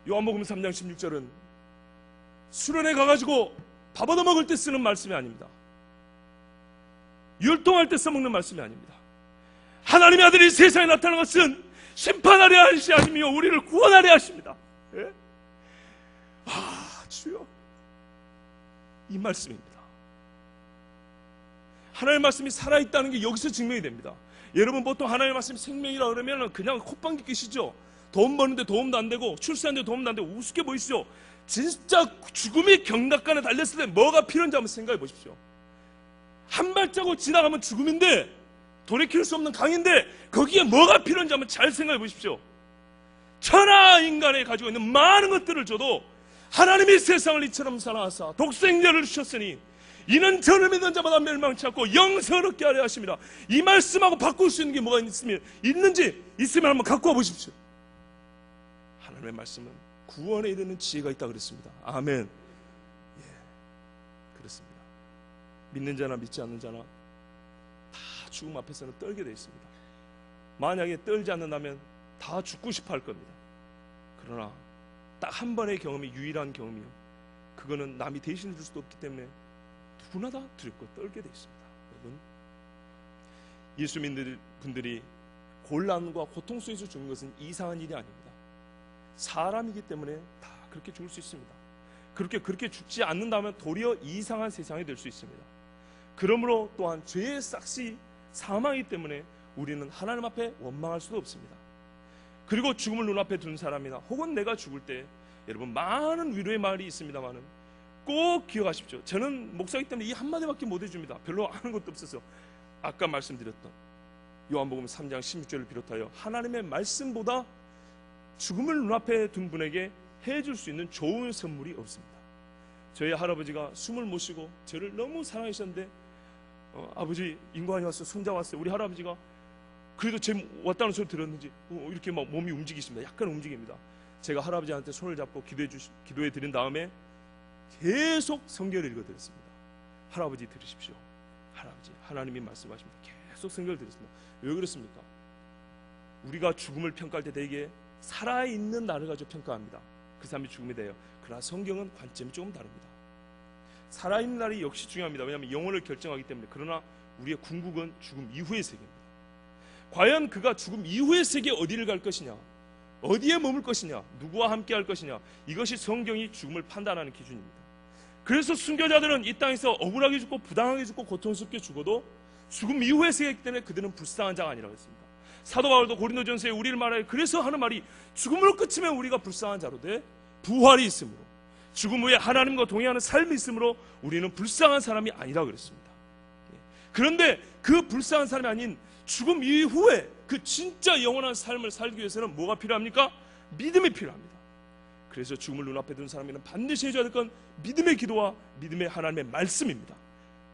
요한복음 3장 16절은 수련회 가가지고 밥 얻어 먹을 때 쓰는 말씀이 아닙니다. 율동할 때 써먹는 말씀이 아닙니다. 하나님의 아들이 세상에 나타난 것은 심판하려 하시 아니며 우리를 구원하려 하십니다. 예? 주여, 이 말씀입니다. 하나님의 말씀이 살아있다는 게 여기서 증명이 됩니다. 여러분 보통 하나님의 말씀이 생명이라 그러면 그냥 콧방귀 끼시죠. 돈 버는데 도움도 안 되고 출세하는데 도움도 안 되고 우습게 보이시죠. 진짜 죽음이 경락간에 달렸을 때 뭐가 필요한지 한번 생각해 보십시오. 한 발자국 지나가면 죽음인데 돌이킬 수 없는 강인데 거기에 뭐가 필요한지 한번 잘 생각해 보십시오. 천하 인간에 가지고 있는 많은 것들을 줘도 하나님이 세상을 이처럼 사랑하사 독생자를 주셨으니 이는 저를 믿는 자마다 멸망치 않고 영생을 얻게 하려 하십니다. 이 말씀하고 바꿀 수 있는 게 뭐가 있는지 있으면 한번 갖고 와 보십시오. 하나님의 말씀은 구원에 이르는 지혜가 있다 그랬습니다. 아멘. 예, 그렇습니다. 믿는 자나 믿지 않는 자나 다 죽음 앞에서는 떨게 되어 있습니다. 만약에 떨지 않는다면 다 죽고 싶어 할 겁니다. 그러나 딱 한 번의 경험이 유일한 경험이요, 그거는 남이 대신해 줄 수도 없기 때문에 누구나 다 두렵고 떨게 되어 있습니다. 여러분, 예수 믿는 분들이 곤란과 고통 속에서 죽는 것은 이상한 일이 아닙니다. 사람이기 때문에 다 그렇게 죽을 수 있습니다. 그렇게 죽지 않는다면 도리어 이상한 세상이 될 수 있습니다. 그러므로 또한 죄의 싹시 사망이기 때문에 우리는 하나님 앞에 원망할 수도 없습니다. 그리고 죽음을 눈앞에 둔 사람이나 혹은 내가 죽을 때 여러분 많은 위로의 말이 있습니다만은 꼭 기억하십시오. 저는 목사이기 때문에 이 한마디밖에 못 해줍니다. 별로 아는 것도 없어서 아까 말씀드렸던 요한복음 3장 16절을 비롯하여 하나님의 말씀보다 죽음을 눈앞에 둔 분에게 해줄 수 있는 좋은 선물이 없습니다. 저희 할아버지가 숨을 못 쉬고 저를 너무 사랑하셨는데 아버지 인관이 왔어, 손자 왔어요. 우리 할아버지가 그래도 제 왔다는 소리 들었는지 이렇게 막 몸이 움직이십니다. 약간 움직입니다. 제가 할아버지한테 손을 잡고 기도해 드린 다음에 계속 성경을 읽어드렸습니다. 할아버지 들으십시오. 할아버지, 하나님이 말씀하십니다. 계속 성경을 들었습니다. 왜 그렇습니까? 우리가 죽음을 평가할 때 대개 살아있는 날을 가지고 평가합니다. 그 사람이 죽음이 돼요. 그러나 성경은 관점이 조금 다릅니다. 살아있는 날이 역시 중요합니다. 왜냐하면 영혼을 결정하기 때문에. 그러나 우리의 궁극은 죽음 이후의 세계입니다. 과연 그가 죽음 이후의 세계 어디를 갈 것이냐, 어디에 머물 것이냐, 누구와 함께 할 것이냐, 이것이 성경이 죽음을 판단하는 기준입니다. 그래서 순교자들은 이 땅에서 억울하게 죽고 부당하게 죽고 고통스럽게 죽어도 죽음 이후의 세계이기 때문에 그들은 불쌍한 자가 아니라고 했습니다. 사도 바울도 고린도전서에 우리를 말하여 그래서 하는 말이 죽음으로 끝이면 우리가 불쌍한 자로 돼 부활이 있으므로, 죽음 후에 하나님과 동행하는 삶이 있으므로 우리는 불쌍한 사람이 아니라 그랬습니다. 그런데 그 불쌍한 사람이 아닌 죽음 이후에 그 진짜 영원한 삶을 살기 위해서는 뭐가 필요합니까? 믿음이 필요합니다. 그래서 죽음을 눈앞에 둔 사람에게는 반드시 해줘야 될 건 믿음의 기도와 믿음의 하나님의 말씀입니다.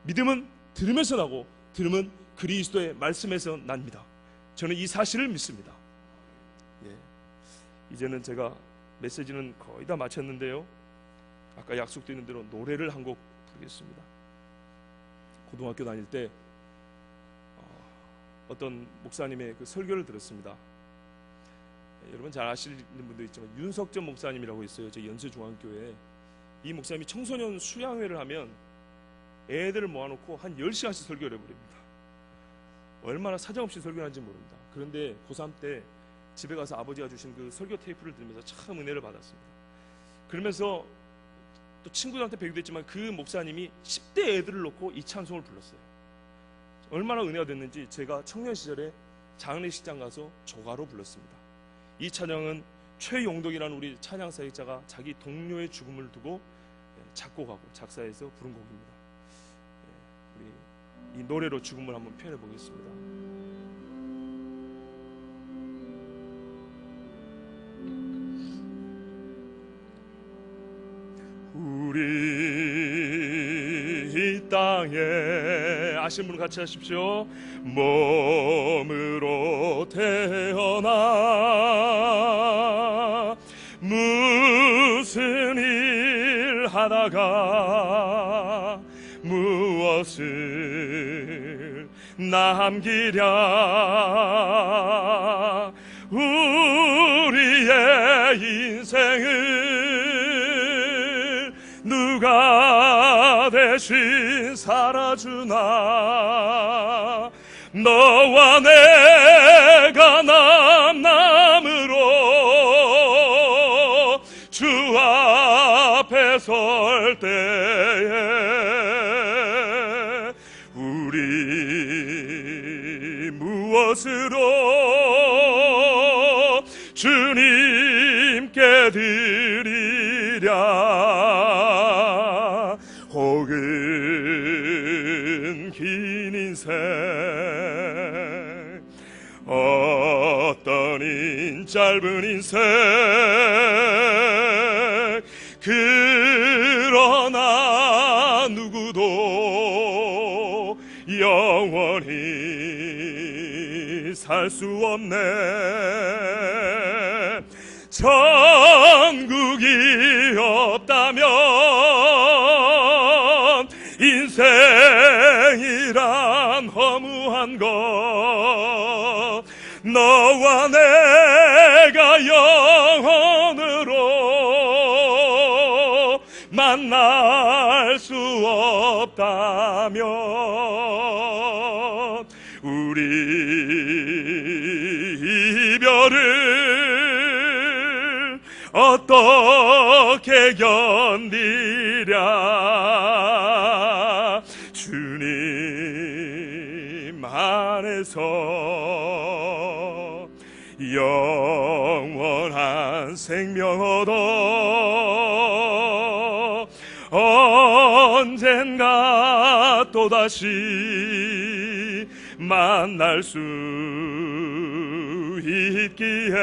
믿음은 들으면서 나고 들음은 그리스도의 말씀에서 납니다. 저는 이 사실을 믿습니다. 이제는 제가 메시지는 거의 다 마쳤는데요, 아까 약속드린 대로 노래를 한 곡 부르겠습니다. 고등학교 다닐 때 어떤 목사님의 그 설교를 들었습니다. 여러분 잘 아시는 분도 있지만 윤석전 목사님이라고 있어요. 저 연세중앙교회에. 이 목사님이 청소년 수양회를 하면 애들을 모아놓고 한 10시간씩 설교를 해버립니다. 얼마나 사정없이 설교하는지 모릅니다. 그런데 고3 때 집에 가서 아버지가 주신 그 설교 테이프를 들으면서 참 은혜를 받았습니다. 그러면서 또 친구들한테 배우도 했지만 그 목사님이 10대 애들을 놓고 이 찬송을 불렀어요. 얼마나 은혜가 됐는지 제가 청년 시절에 장례식장 가서 조가로 불렀습니다. 이 찬양은 최용덕이라는 우리 찬양 사역자가 자기 동료의 죽음을 두고 작곡하고 작사해서 부른 곡입니다. 우리 이 노래로 죽음을 한번 표현해 보겠습니다. 우리 이 땅에, 아시는 분 같이 하십시오. 몸으로 태어나 무슨 일 하다가 무엇을 남기랴. 우리의 인생을 누가 대신 살아주나. 너와 내가 남남으로 주 앞에 설 때에 우리 무엇으로 주님께 드리랴. 혹은 긴 인생 어떤 짧은 인생, 그러나 누구도 영원히 살 수 없네. 천국이 없다면 인생이란 허무한 것. 너와 내가 영원으로 만날 수 없다면 우리 이별을 어떻게 견디랴. 주님 안에서 영원한 생명 얻어 언젠가 또다시 만날 수 있기에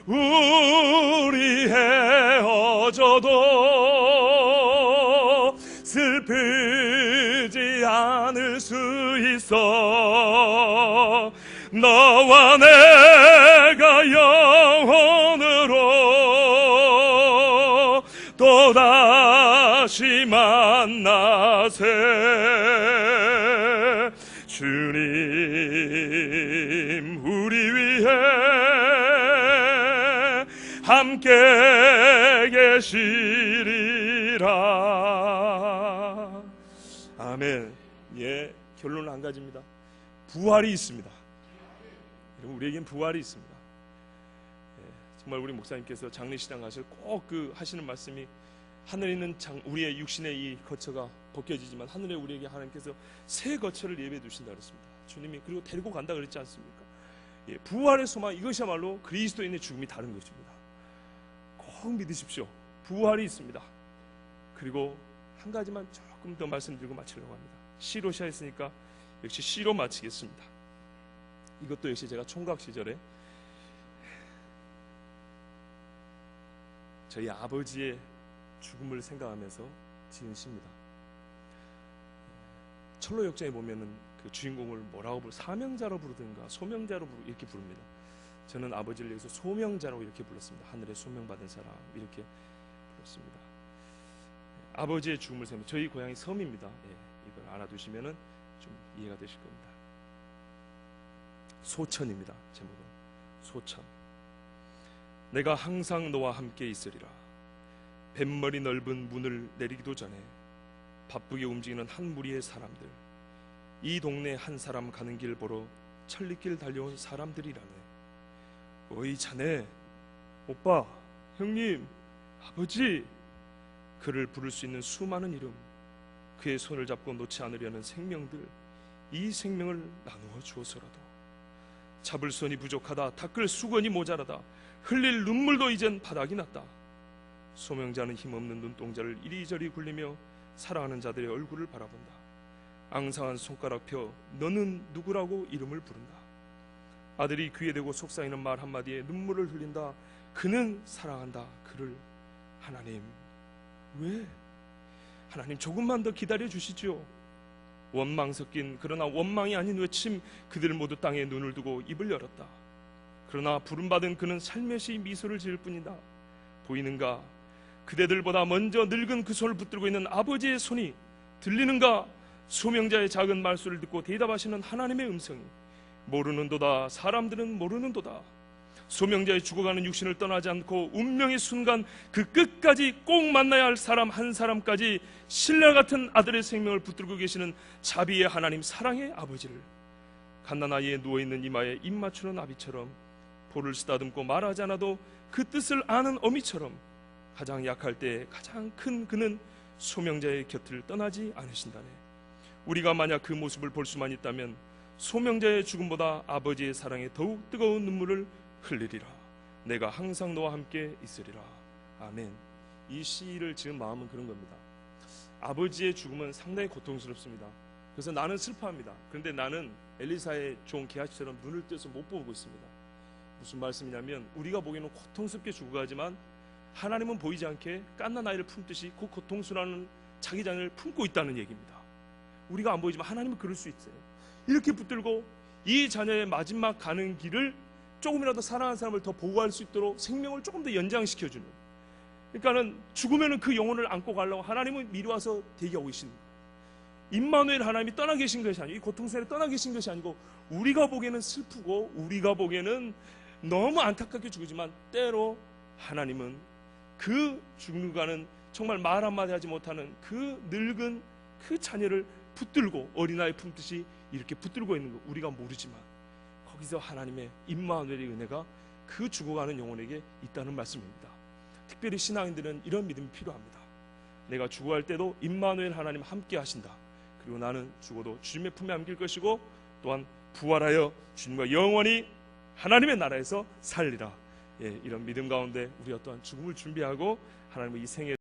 우리 헤어져도 슬프지 않을 수 있어. 너와 내가 영원으로 또다시 만나세. 주님 우리 위해 함께 계시리라. 아멘. 예, 결론은 한 가지입니다. 부활이 있습니다. 여러분, 우리에겐 부활이 있습니다. 예, 정말 우리 목사님께서 장례식장 가서 꼭 그 하시는 말씀이 하늘에 있는 우리의 육신의 이 거처가 벗겨지지만 하늘에 우리에게 하나님께서 새 거처를 예배해 두신다 그랬습니다. 주님이 그리고 데리고 간다 그랬지 않습니까? 예, 부활의 소망, 이것이야말로 그리스도인의 죽음이 다른 것입니다. 꼭 믿으십시오. 부활이 있습니다. 그리고 한 가지만 조금 더 말씀드리고 마치려고 합니다. 시로 시작했으니까 역시 시로 마치겠습니다. 이것도 역시 제가 총각 시절에 저희 아버지의 죽음을 생각하면서 지은 시입니다. 철로 역정에 보면은 그 주인공을 뭐라고 사명자로 부르든가 소명자로 이렇게 부릅니다. 저는 아버지를 여기서 소명자라고 이렇게 불렀습니다. 하늘에 소명받은 사람 이렇게 불렀습니다. 아버지의 죽음을 생각하면 저희 고향이 섬입니다. 예, 이걸 알아두시면은 좀 이해가 되실 겁니다. 소천입니다. 제목은 소천. 내가 항상 너와 함께 있으리라. 뱃머리 넓은 문을 내리기도 전에 바쁘게 움직이는 한 무리의 사람들, 이 동네 한 사람 가는 길 보러 천리길 달려온 사람들이라네. 어이 자네, 오빠, 형님, 아버지, 그를 부를 수 있는 수많은 이름, 그의 손을 잡고 놓지 않으려는 생명들, 이 생명을 나누어 주어서라도 잡을 손이 부족하다, 닦을 수건이 모자라다, 흘릴 눈물도 이젠 바닥이 났다. 소명자는 힘없는 눈동자를 이리저리 굴리며 사랑하는 자들의 얼굴을 바라본다. 앙상한 손가락 펴 너는 누구라고 이름을 부른다. 아들이 귀에 대고 속삭이는 말 한마디에 눈물을 흘린다. 그는 사랑한다. 그를. 하나님, 왜? 하나님 조금만 더 기다려 주시지요. 원망 섞인 그러나 원망이 아닌 외침, 그들 모두 땅에 눈을 두고 입을 열었다. 그러나 부름받은 그는 살며시 미소를 지을 뿐이다. 보이는가? 그대들보다 먼저 늙은 그 손을 붙들고 있는 아버지의 손이 들리는가? 소명자의 작은 말소리를 듣고 대답하시는 하나님의 음성이. 모르는도다. 사람들은 모르는도다. 소명자의 죽어가는 육신을 떠나지 않고 운명의 순간 그 끝까지 꼭 만나야 할 사람 한 사람까지 신라 같은 아들의 생명을 붙들고 계시는 자비의 하나님, 사랑의 아버지를 갓난아이에 누워있는 이마에 입 맞추는 아비처럼, 볼을 쓰다듬고 말하지 않아도 그 뜻을 아는 어미처럼 가장 약할 때 가장 큰 그는 소명자의 곁을 떠나지 않으신다네. 우리가 만약 그 모습을 볼 수만 있다면 소명자의 죽음보다 아버지의 사랑에 더욱 뜨거운 눈물을 흘리리라. 내가 항상 너와 함께 있으리라. 아멘. 이 시를 지은 마음은 그런 겁니다. 아버지의 죽음은 상당히 고통스럽습니다. 그래서 나는 슬퍼합니다. 그런데 나는 엘리사의 종 게하시처럼 눈을 떼서 못 보고 있습니다. 무슨 말씀이냐면 우리가 보기에는 고통스럽게 죽어가지만 하나님은 보이지 않게 갓난 아이를 품듯이 그 고통스러운 자기 자녀를 품고 있다는 얘기입니다. 우리가 안 보이지만 하나님은 그럴 수 있어요. 이렇게 붙들고 이 자녀의 마지막 가는 길을 조금이라도 사랑하는 사람을 더 보호할 수 있도록 생명을 조금 더 연장시켜주는, 그러니까는 죽으면은 그 영혼을 안고 가려고 하나님은 미리 와서 대기하고 계시는 거예요. 임마누엘 하나님이 떠나 계신 것이 아니고 이 고통스러운 떠나 계신 것이 아니고 우리가 보기에는 슬프고 우리가 보기에는 너무 안타깝게 죽지만 때로 하나님은 그 죽는가는 정말 말 한마디 하지 못하는 그 늙은 그 자녀를 붙들고 어린아이 품듯이 이렇게 붙들고 있는 거 우리가 모르지만 거기서 하나님의 임마누엘의 은혜가 그 죽어가는 영혼에게 있다는 말씀입니다. 특별히 신앙인들은 이런 믿음이 필요합니다. 내가 죽어갈 때도 임마누엘 하나님 함께 하신다. 그리고 나는 죽어도 주님의 품에 안길 것이고 또한 부활하여 주님과 영원히 하나님의 나라에서 살리라. 이런 믿음 가운데 우리가 또한 죽음을 준비하고 하나님의 이 생애